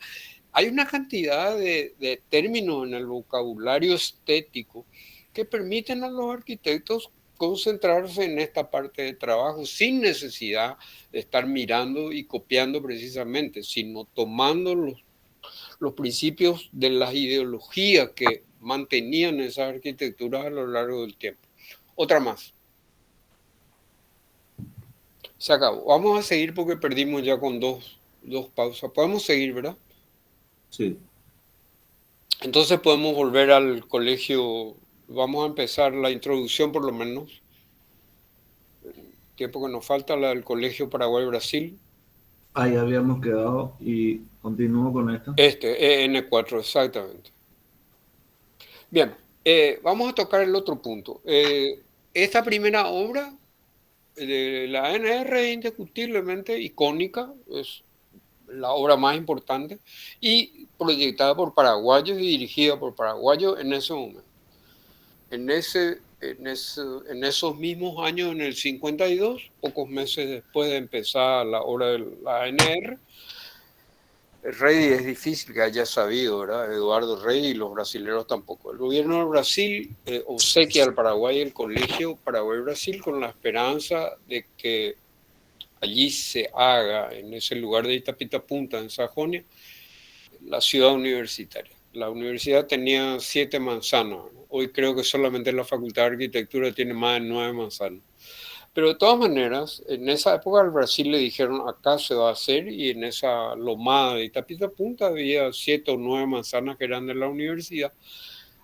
Hay una cantidad de términos en el vocabulario estético que permiten a los arquitectos concentrarse en esta parte de trabajo sin necesidad de estar mirando y copiando precisamente, sino tomando los principios de las ideologías que mantenían esas arquitecturas a lo largo del tiempo. Otra más. Se acabó. Vamos a seguir porque perdimos ya con dos dos pausas. Podemos seguir, ¿verdad? Sí. Entonces podemos volver al colegio. Vamos a empezar la introducción por lo menos. Tiempo que nos falta, la del Colegio Paraguay-Brasil. Ahí habíamos quedado y continúo con esto. EN4, exactamente. Bien, vamos a tocar el otro punto. Esta primera obra de la ANR es indiscutiblemente icónica, es la obra más importante y proyectada por paraguayos y dirigida por paraguayos en ese momento. En esos mismos años, en el 52, pocos meses después de empezar la obra de la ANR, Rey es difícil que haya sabido, ¿verdad? Eduardo Rey y los brasileños tampoco. El gobierno de Brasil obsequia al Paraguay el colegio Paraguay-Brasil con la esperanza de que allí se haga, en ese lugar de Itapita-Punta, en Sajonia, la ciudad universitaria. La universidad tenía 7 manzanas, ¿no? Hoy creo que solamente la Facultad de Arquitectura tiene más de 9 manzanas. Pero de todas maneras, en esa época al Brasil le dijeron acá se va a hacer y en esa lomada de Itapita Punta había 7 o 9 manzanas que eran de la universidad,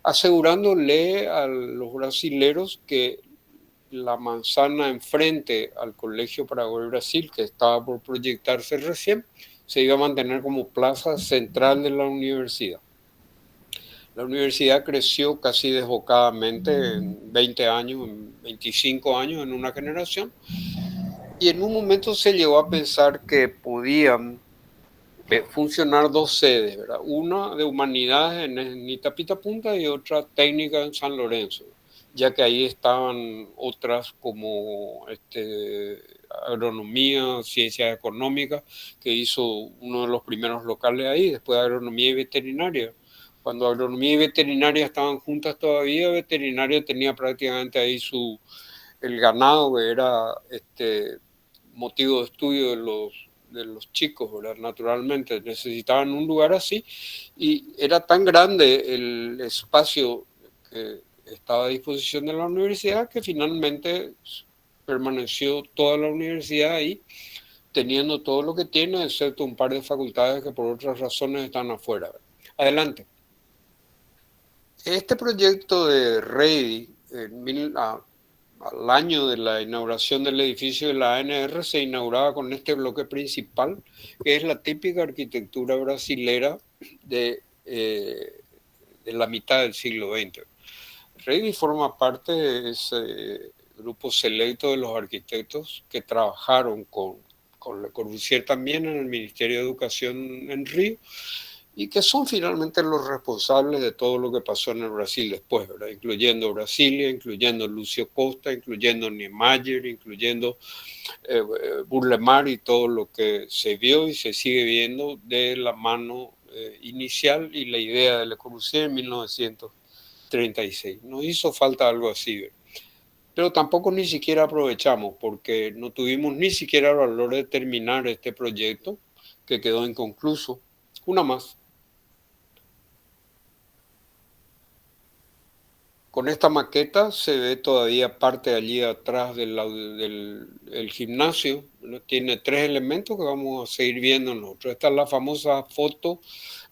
asegurándole a los brasileros que la manzana enfrente al Colegio Paraguay Brasil, que estaba por proyectarse recién, se iba a mantener como plaza central de la universidad. La universidad creció casi desbocadamente en 20 años, en 25 años, en una generación, y en un momento se llegó a pensar que podían funcionar dos sedes, ¿verdad? Una de humanidades en Itapita Punta y otra técnica en San Lorenzo, ya que ahí estaban otras como agronomía, ciencias económicas, que hizo uno de los primeros locales ahí, después agronomía y veterinaria. Cuando agronomía y veterinaria estaban juntas todavía, veterinaria tenía prácticamente ahí el ganado, que era motivo de estudio de los chicos, ¿verdad? Naturalmente necesitaban un lugar así y era tan grande el espacio que estaba a disposición de la universidad que finalmente permaneció toda la universidad ahí, teniendo todo lo que tiene, excepto un par de facultades que por otras razones están afuera. Adelante. Este proyecto de Rey, al año de la inauguración del edificio de la ANR, se inauguraba con este bloque principal, que es la típica arquitectura brasilera de la mitad del siglo XX. Rey forma parte de ese grupo selecto de los arquitectos que trabajaron con Le Corbusier también en el Ministerio de Educación en Río, y que son finalmente los responsables de todo lo que pasó en el Brasil después, ¿verdad? Incluyendo Brasilia, incluyendo Lucio Costa, incluyendo Niemeyer, incluyendo Burle Marx y todo lo que se vio y se sigue viendo de la mano inicial y la idea de Le Corbusier en 1936. Nos hizo falta algo así, ¿verdad? Pero tampoco ni siquiera aprovechamos porque no tuvimos ni siquiera el valor de terminar este proyecto que quedó inconcluso. Una más. Con esta maqueta se ve todavía parte allí atrás del gimnasio, ¿no? Tiene 3 elementos que vamos a seguir viendo nosotros. Esta es la famosa foto,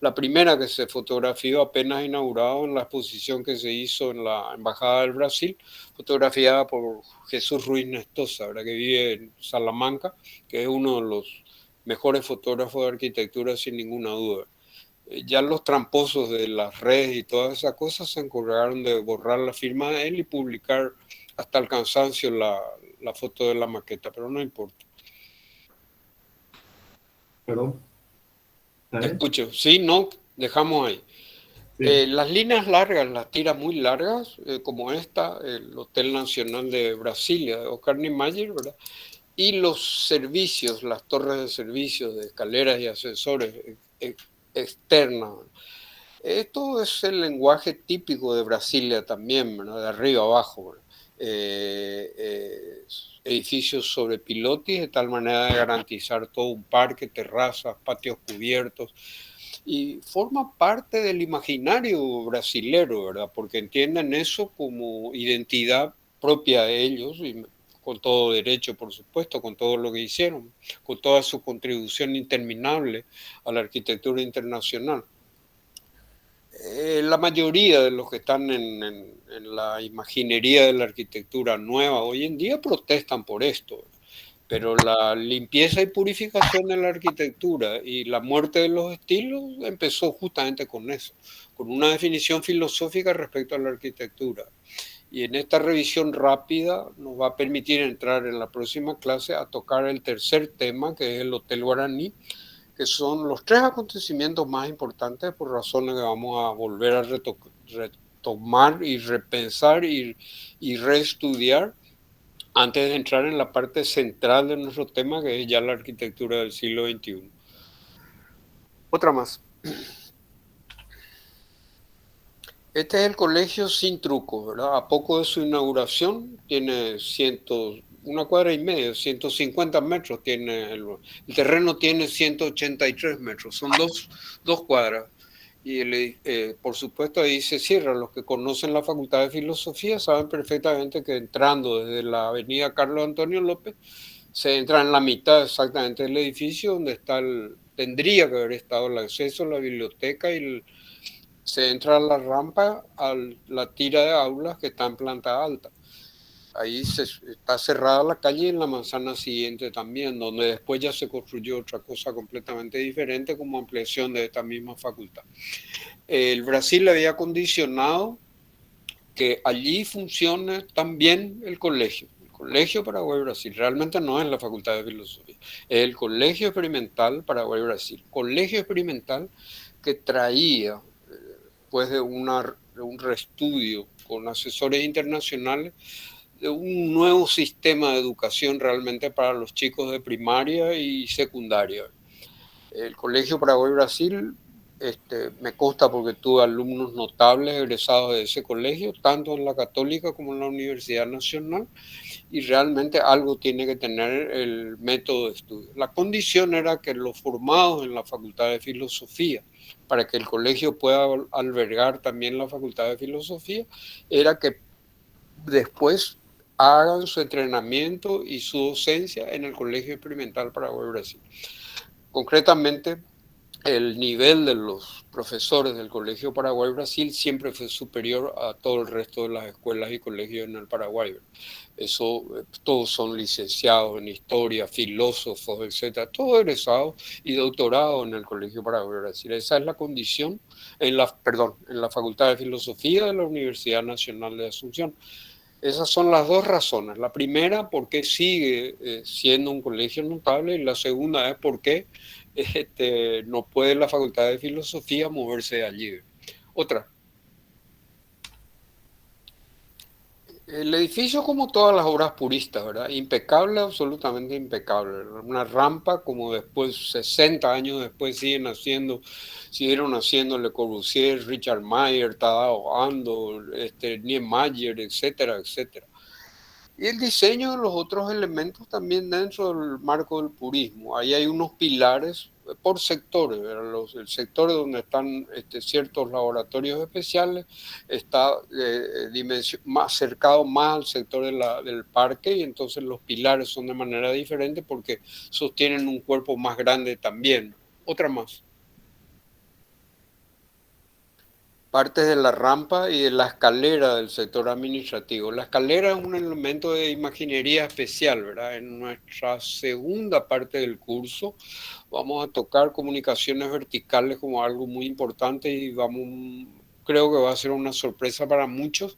la primera que se fotografió apenas inaugurado en la exposición que se hizo en la Embajada del Brasil, fotografiada por Jesús Ruiz Nestosa, ¿verdad? Que vive en Salamanca, que es uno de los mejores fotógrafos de arquitectura sin ninguna duda. Ya los tramposos de las redes y todas esas cosas se encargaron de borrar la firma de él y publicar hasta el cansancio la foto de la maqueta, pero no importa. Perdón. ¿Está bien? Escucho, sí, no, dejamos ahí. Sí. Las líneas largas, las tiras muy largas, como esta, el Hotel Nacional de Brasilia, de Oscar Niemeyer, ¿verdad? Y los servicios, las torres de servicios, de escaleras y ascensores externas. Esto es el lenguaje típico de Brasilia también, ¿verdad? De arriba abajo, ¿verdad? Edificios sobre pilotis de tal manera de garantizar todo un parque, terrazas, patios cubiertos, y forma parte del imaginario brasilero, ¿verdad? Porque entienden eso como identidad propia de ellos y con todo derecho, por supuesto, con todo lo que hicieron, con toda su contribución interminable a la arquitectura internacional. La mayoría de los que están en la imaginería de la arquitectura nueva hoy en día protestan por esto, pero la limpieza y purificación de la arquitectura y la muerte de los estilos empezó justamente con eso, con una definición filosófica respecto a la arquitectura. Y en esta revisión rápida nos va a permitir entrar en la próxima clase a tocar el tercer tema, que es el Hotel Guaraní, que son los tres acontecimientos más importantes por razones que vamos a volver a retomar y repensar y reestudiar antes de entrar en la parte central de nuestro tema, que es ya la arquitectura del siglo XXI. Otra más. Este es el colegio sin trucos, ¿verdad? A poco de su inauguración, tiene una cuadra y media, 150 metros, el terreno tiene 183 metros, son dos cuadras. Y por supuesto ahí se cierra. Los que conocen la Facultad de Filosofía saben perfectamente que entrando desde la avenida Carlos Antonio López, se entra en la mitad exactamente del edificio donde tendría que haber estado el acceso, la biblioteca se entra a la rampa a la tira de aulas que está en planta alta. Ahí está cerrada la calle y en la manzana siguiente también, donde después ya se construyó otra cosa completamente diferente como ampliación de esta misma facultad. El Brasil le había condicionado que allí funcione también el Colegio Paraguay-Brasil. Realmente no es la Facultad de Filosofía, es el Colegio Experimental Paraguay-Brasil. Colegio experimental que traía, después de un reestudio con asesores internacionales, de un nuevo sistema de educación realmente para los chicos de primaria y secundaria. El Colegio Paraguay-Brasil me consta porque tuve alumnos notables egresados de ese colegio, tanto en la Católica como en la Universidad Nacional, y realmente algo tiene que tener el método de estudio. La condición era que los formados en la Facultad de Filosofía, para que el colegio pueda albergar también la Facultad de Filosofía, era que después hagan su entrenamiento y su docencia en el Colegio Experimental Paraguay-Brasil. Concretamente, el nivel de los profesores del Colegio Paraguay-Brasil siempre fue superior a todo el resto de las escuelas y colegios en el Paraguay. Eso, todos son licenciados en historia, filósofos, etcétera, todos egresados y doctorados en el Colegio Paraguay-Brasil. Esa es la condición en la Facultad de Filosofía de la Universidad Nacional de Asunción. Esas son las dos razones. La primera, porque sigue siendo un colegio notable, y la segunda es porque no puede la Facultad de Filosofía moverse de allí. Otra. El edificio, como todas las obras puristas, ¿verdad? Impecable, absolutamente impecable. Una rampa, como después, 60 años después, siguieron haciendo Le Corbusier, Richard Mayer, Tadao Ando, Niemeyer, etcétera, etcétera. Y el diseño de los otros elementos también dentro del marco del purismo. Ahí hay unos pilares por sectores. El sector donde están ciertos laboratorios especiales está más cercado más al sector del parque, y entonces los pilares son de manera diferente porque sostienen un cuerpo más grande también. Otra más. Partes de la rampa y de la escalera del sector administrativo. La escalera es un elemento de imaginería especial, ¿verdad? En nuestra segunda parte del curso vamos a tocar comunicaciones verticales como algo muy importante, y creo que va a ser una sorpresa para muchos,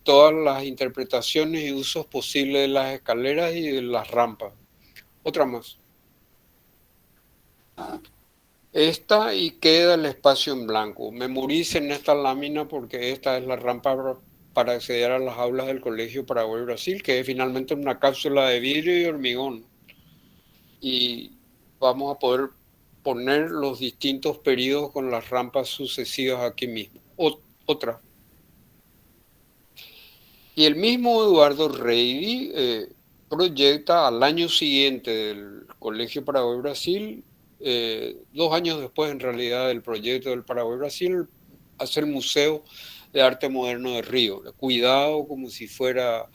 todas las interpretaciones y usos posibles de las escaleras y de las rampas. Otra más. Esta, y queda el espacio en blanco. Memoricen esta lámina porque esta es la rampa para acceder a las aulas del Colegio Paraguay-Brasil, que es finalmente una cápsula de vidrio y hormigón. Y vamos a poder poner los distintos periodos con las rampas sucesivas aquí mismo. Otra. Y el mismo Eduardo Reidy proyecta al año siguiente del Colegio Paraguay-Brasil, 2 años después en realidad del proyecto del Paraguay-Brasil, hacer Museo de Arte Moderno de Río. Cuidado, como si fuera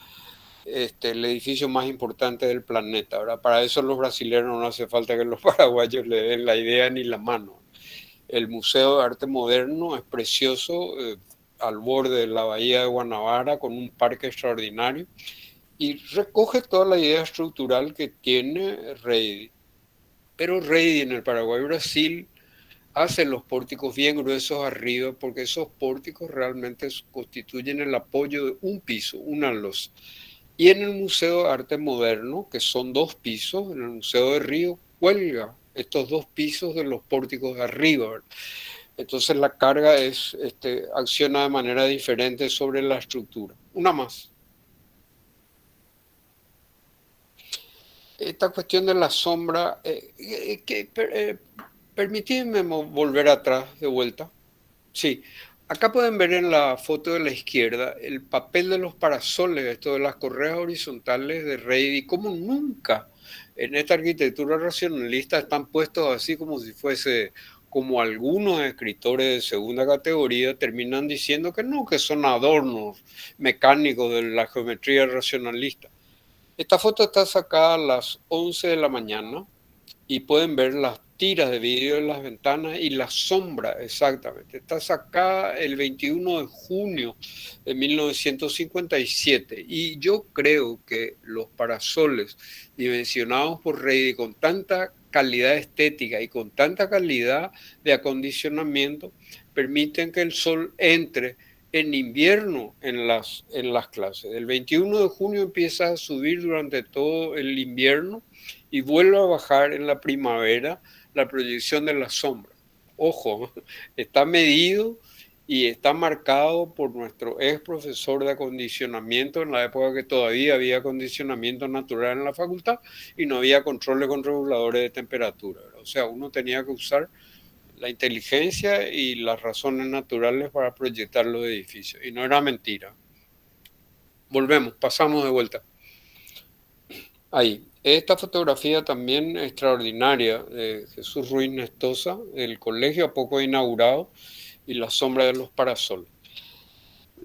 el edificio más importante del planeta, ¿verdad? Para eso los brasileños no hace falta que los paraguayos le den la idea ni la mano. El Museo de Arte Moderno es precioso, al borde de la bahía de Guanabara, con un parque extraordinario, y recoge toda la idea estructural que tiene Reidi. Pero Reidi en el Paraguay y Brasil hace los pórticos bien gruesos arriba, porque esos pórticos realmente constituyen el apoyo de un piso, una losa. Y en el Museo de Arte Moderno, que son dos pisos, en el Museo de Río, cuelga estos dos pisos de los pórticos de arriba, ¿verdad? Entonces la carga acciona de manera diferente sobre la estructura. Una más. Esta cuestión de la sombra, permitidme volver atrás de vuelta. Sí, acá pueden ver en la foto de la izquierda el papel de los parasoles, esto de las correas horizontales de Reidi, como nunca en esta arquitectura racionalista están puestos así como si fuese, como algunos escritores de segunda categoría terminan diciendo que no, que son adornos mecánicos de la geometría racionalista. Esta foto está sacada a las 11 de la mañana y pueden ver las tiras de vidrio en las ventanas y la sombra exactamente. Está sacada el 21 de junio de 1957 y yo creo que los parasoles dimensionados por Reidi con tanta calidad estética y con tanta calidad de acondicionamiento permiten que el sol entre en invierno en las clases. El 21 de junio empieza a subir durante todo el invierno y vuelve a bajar en la primavera la proyección de la sombra. Ojo, está medido y está marcado por nuestro ex profesor de acondicionamiento en la época que todavía había acondicionamiento natural en la facultad y no había controles con reguladores de temperatura. O sea, uno tenía que usar la inteligencia y las razones naturales para proyectar los edificios. Y no era mentira. Volvemos, pasamos de vuelta. Ahí. Esta fotografía también extraordinaria de Jesús Ruiz Nestosa, el colegio a poco inaugurado y la sombra de los parasoles.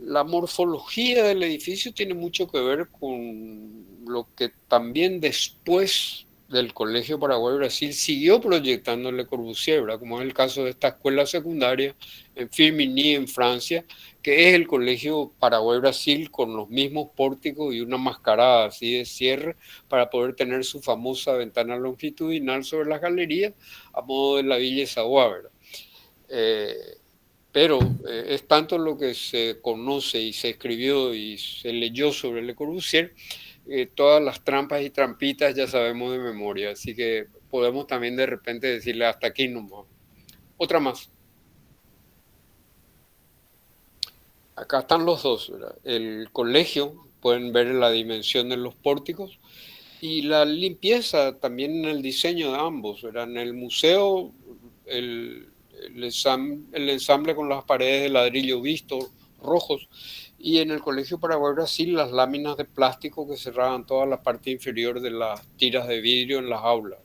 La morfología del edificio tiene mucho que ver con lo que también después del Colegio Paraguay Brasil siguió proyectando Le Corbusier, ¿verdad? Como es el caso de esta escuela secundaria en Firminy, en Francia, que es el Colegio Paraguay Brasil con los mismos pórticos y una mascarada así de cierre para poder tener su famosa ventana longitudinal sobre las galerías a modo de la Villa Savoie, ¿verdad? Eh, pero es tanto lo que se conoce y se escribió y se leyó sobre Le Corbusier, todas las trampas y trampitas ya sabemos de memoria, así que podemos también de repente decirle hasta aquí nomás. Otra más. Acá están los dos, ¿verdad? El colegio, pueden ver la dimensión de los pórticos y la limpieza también en el diseño de ambos, ¿verdad? En el museo, el, el ensamble con las paredes de ladrillo visto, rojos, y en el Colegio Paraguay Brasil las láminas de plástico que cerraban toda la parte inferior de las tiras de vidrio en las aulas.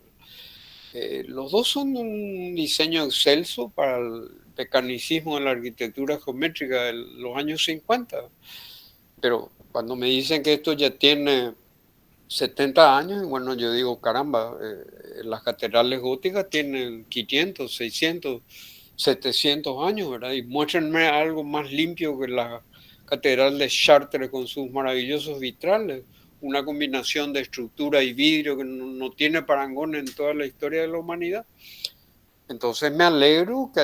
Los dos son un diseño excelso para el mecanicismo de la arquitectura geométrica de los años 50, pero cuando me dicen que esto ya tiene 70 años, y bueno, yo digo, caramba, las catedrales góticas tienen 500, 600, 700 años, ¿verdad? Y muéstrenme algo más limpio que la catedral de Chartres con sus maravillosos vitrales, una combinación de estructura y vidrio que no tiene parangón en toda la historia de la humanidad. Entonces me alegro que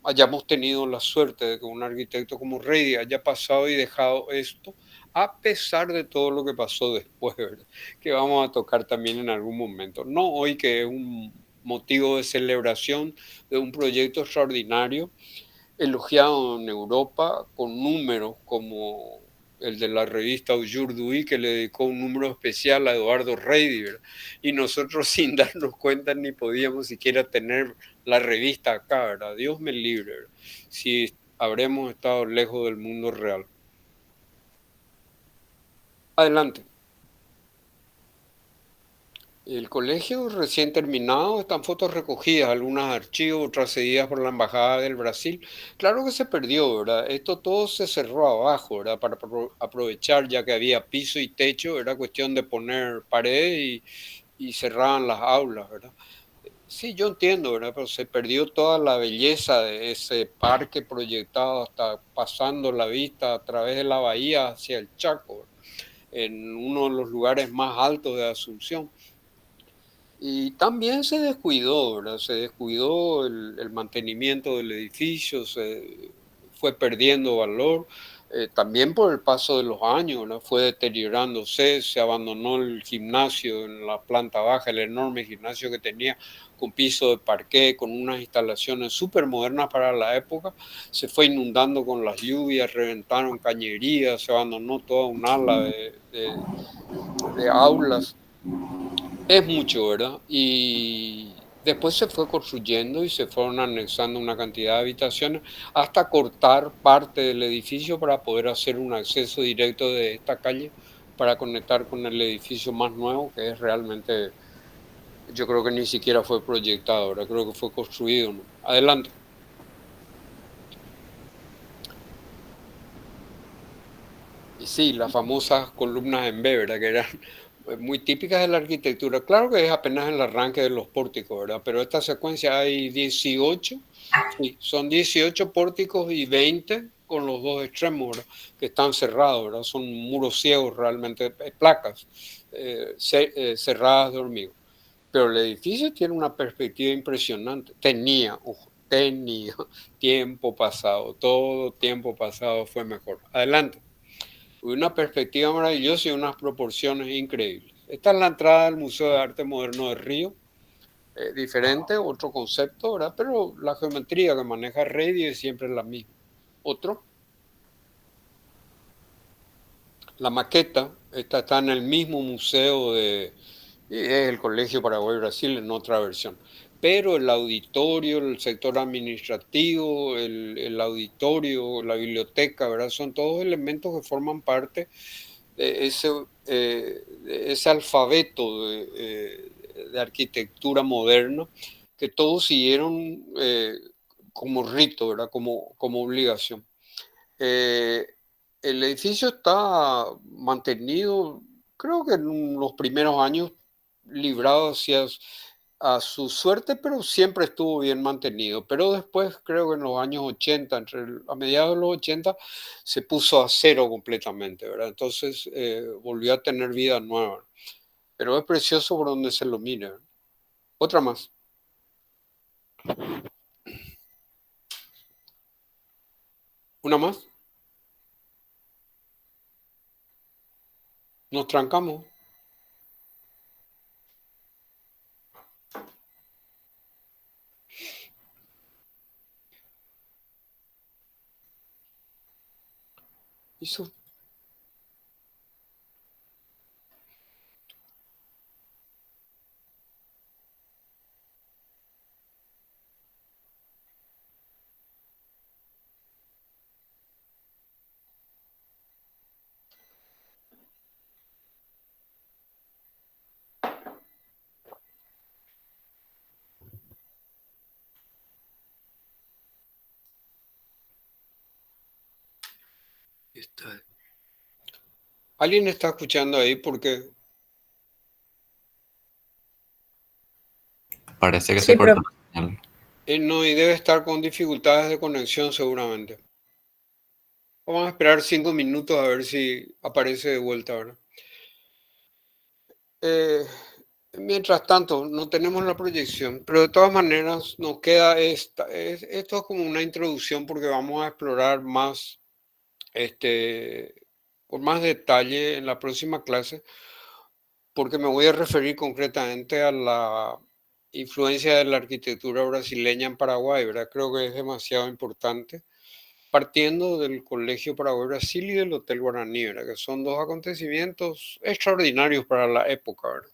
hayamos tenido la suerte de que un arquitecto como Reidi haya pasado y dejado esto, a pesar de todo lo que pasó después, ¿verdad? Que vamos a tocar también en algún momento. No hoy, que es un motivo de celebración de un proyecto extraordinario, elogiado en Europa, con números como el de la revista Aujourd'hui, que le dedicó un número especial a Eduardo Reidi, y nosotros sin darnos cuenta ni podíamos siquiera tener la revista acá, ¿verdad? Dios me libre, ¿verdad? Si habremos estado lejos del mundo real. Adelante. El colegio recién terminado, están fotos recogidas, algunas de archivos, otras cedidas por la Embajada del Brasil. Claro que se perdió, ¿verdad? Esto todo se cerró abajo, ¿verdad? Para aprovechar, ya que había piso y techo, era cuestión de poner pared y cerraban las aulas, ¿verdad? Sí, yo entiendo, ¿verdad? Pero se perdió toda la belleza de ese parque proyectado hasta pasando la vista a través de la bahía hacia el Chaco, ¿verdad? En uno de los lugares más altos de Asunción. Y también se descuidó, ¿verdad? Se descuidó el mantenimiento del edificio, se fue perdiendo valor, también por el paso de los años, ¿verdad? Fue deteriorándose, se abandonó el gimnasio en la planta baja, el enorme gimnasio que tenía con piso de parqué, con unas instalaciones súper modernas para la época, se fue inundando con las lluvias, reventaron cañerías, se abandonó toda un ala de aulas. Es mucho, ¿verdad? Y después se fue construyendo y se fueron anexando una cantidad de habitaciones hasta cortar parte del edificio para poder hacer un acceso directo de esta calle para conectar con el edificio más nuevo, que es realmente, yo creo que ni siquiera fue proyectado, ¿verdad? Creo que fue construido, ¿no? Adelante. Y sí, las famosas columnas en B, ¿verdad? Que eran muy típicas de la arquitectura. Claro que es apenas el arranque de los pórticos, ¿verdad? Pero esta secuencia hay 18, sí, son 18 pórticos y 20 con los dos extremos, ¿verdad? Que están cerrados, ¿verdad? Son muros ciegos realmente, placas cerradas de hormigón. Pero el edificio tiene una perspectiva impresionante. Tenía, ojo, tenía tiempo pasado, todo tiempo pasado fue mejor. Adelante. Una perspectiva maravillosa y unas proporciones increíbles. Esta es la entrada del Museo de Arte Moderno de Río. Diferente, otro concepto, ¿verdad? Pero la geometría que maneja Redi es siempre la misma. Otro, la maqueta, esta está en el mismo museo y es el Colegio Paraguay Brasil en otra versión. Pero el auditorio, el sector administrativo, el auditorio, la biblioteca, ¿verdad? Son todos elementos que forman parte de ese alfabeto de arquitectura moderna que todos siguieron como rito, ¿verdad? Como obligación. Eh, el edificio está mantenido, creo que en los primeros años, librado hacia a su suerte, pero siempre estuvo bien mantenido. Pero después, creo que en los años 80, a mediados de los 80, se puso a cero completamente, ¿verdad? Entonces volvió a tener vida nueva. Pero es precioso por donde se lo mire, ¿verdad? Otra más. Una más. Nos trancamos. Hizo. ¿Alguien está escuchando ahí? Porque Parece que se Sí, cortó profe. la señal. no, y debe estar con dificultades de conexión seguramente. Vamos a esperar 5 minutos a ver si aparece de vuelta ahora. Eh, Mientras tanto, no tenemos la proyección, pero de todas maneras nos queda esto es como una introducción porque vamos a explorar más, este, con más detalle en la próxima clase, porque me voy a referir concretamente a la influencia de la arquitectura brasileña en Paraguay, ¿verdad? Creo que es demasiado importante, partiendo del Colegio Paraguay Brasil y del Hotel Guaraní, ¿verdad? Que son dos acontecimientos extraordinarios para la época, ¿verdad?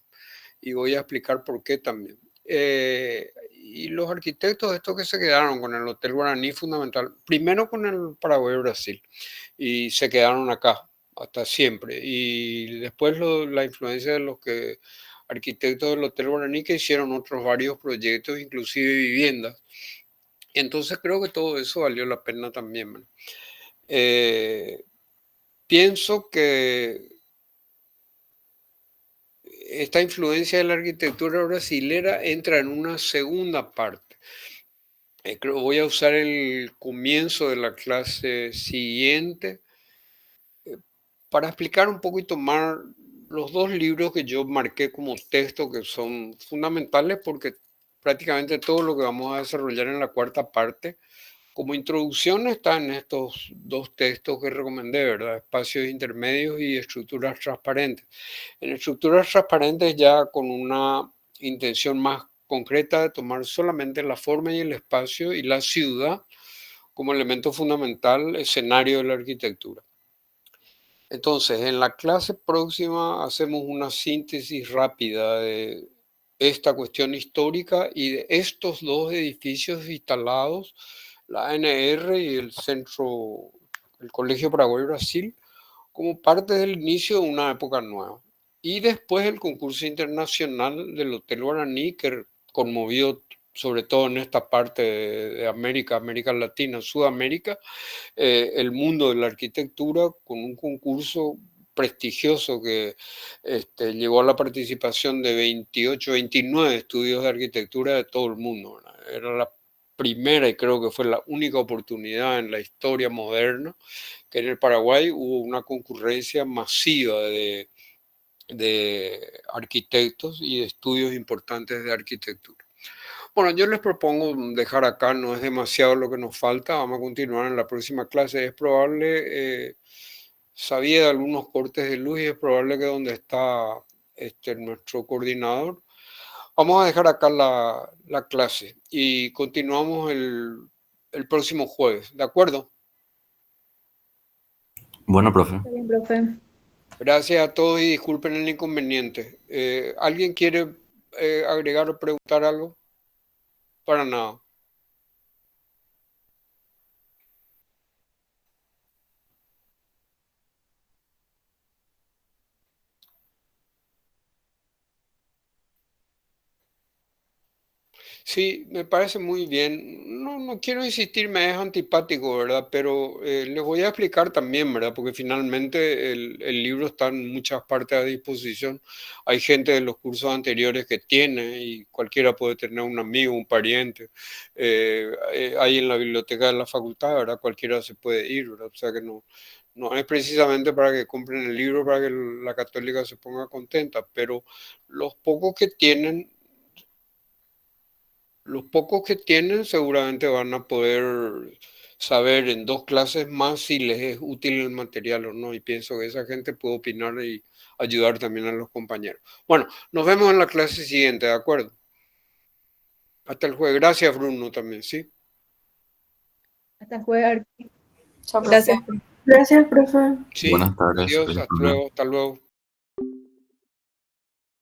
Y voy a explicar por qué también. Y los arquitectos, estos que se quedaron con el Hotel Guaraní, fundamental, primero con el Paraguay Brasil, y se quedaron acá hasta siempre. Y después la influencia de los que arquitectos del Hotel Guaraní que hicieron otros varios proyectos, inclusive viviendas. Entonces creo que todo eso valió la pena también, ¿verdad? Pienso que esta influencia de la arquitectura brasilera entra en una segunda parte. Creo voy a usar el comienzo de la clase siguiente para explicar un poquito más los dos libros que yo marqué como texto, que son fundamentales porque prácticamente todo lo que vamos a desarrollar en la cuarta parte como introducción está en estos dos textos que recomendé, ¿verdad? Espacios intermedios y estructuras transparentes. En estructuras transparentes ya con una intención más concreta de tomar solamente la forma y el espacio y la ciudad como elemento fundamental, escenario de la arquitectura. Entonces, en la clase próxima hacemos una síntesis rápida de esta cuestión histórica y de estos dos edificios instalados, la ANR y el Centro, el Colegio Paraguay Brasil, como parte del inicio de una época nueva. Y después el concurso internacional del Hotel Guaraní, que conmovió sobre todo en esta parte de América, América Latina, Sudamérica, el mundo de la arquitectura con un concurso prestigioso que llevó a la participación de 28, 29 estudios de arquitectura de todo el mundo, ¿verdad? Era la primera y creo que fue la única oportunidad en la historia moderna que en el Paraguay hubo una concurrencia masiva de arquitectos y de estudios importantes de arquitectura. Bueno, yo les propongo dejar acá, no es demasiado lo que nos falta, vamos a continuar en la próxima clase. Es probable, sabía de algunos cortes de luz y es probable que donde está nuestro coordinador, vamos a dejar acá la clase y continuamos el próximo jueves, ¿de acuerdo? Bueno, profe. Está bien, profe. Gracias a todos y disculpen el inconveniente. ¿Alguien quiere agregar o preguntar algo? Para nada. Sí, me parece muy bien. No, no quiero insistir, me es antipático, ¿verdad? Pero les voy a explicar también, ¿verdad? Porque finalmente el libro está en muchas partes a disposición. Hay gente de los cursos anteriores que tiene y cualquiera puede tener un amigo, un pariente. Hay en la biblioteca de la facultad, ¿verdad? Cualquiera se puede ir, ¿verdad? O sea que no, no es precisamente para que compren el libro, para que la católica se ponga contenta, pero los pocos que tienen los pocos que tienen seguramente van a poder saber en dos clases más si les es útil el material o no. Y pienso que esa gente puede opinar y ayudar también a los compañeros. Bueno, nos vemos en la clase siguiente, ¿de acuerdo? Hasta el jueves. Gracias, Bruno, también, ¿sí? Hasta jueves. Chao, profe. Gracias. Gracias, profe. Sí, Buenas tardes. adiós, Feliz hasta tarde. luego, hasta luego.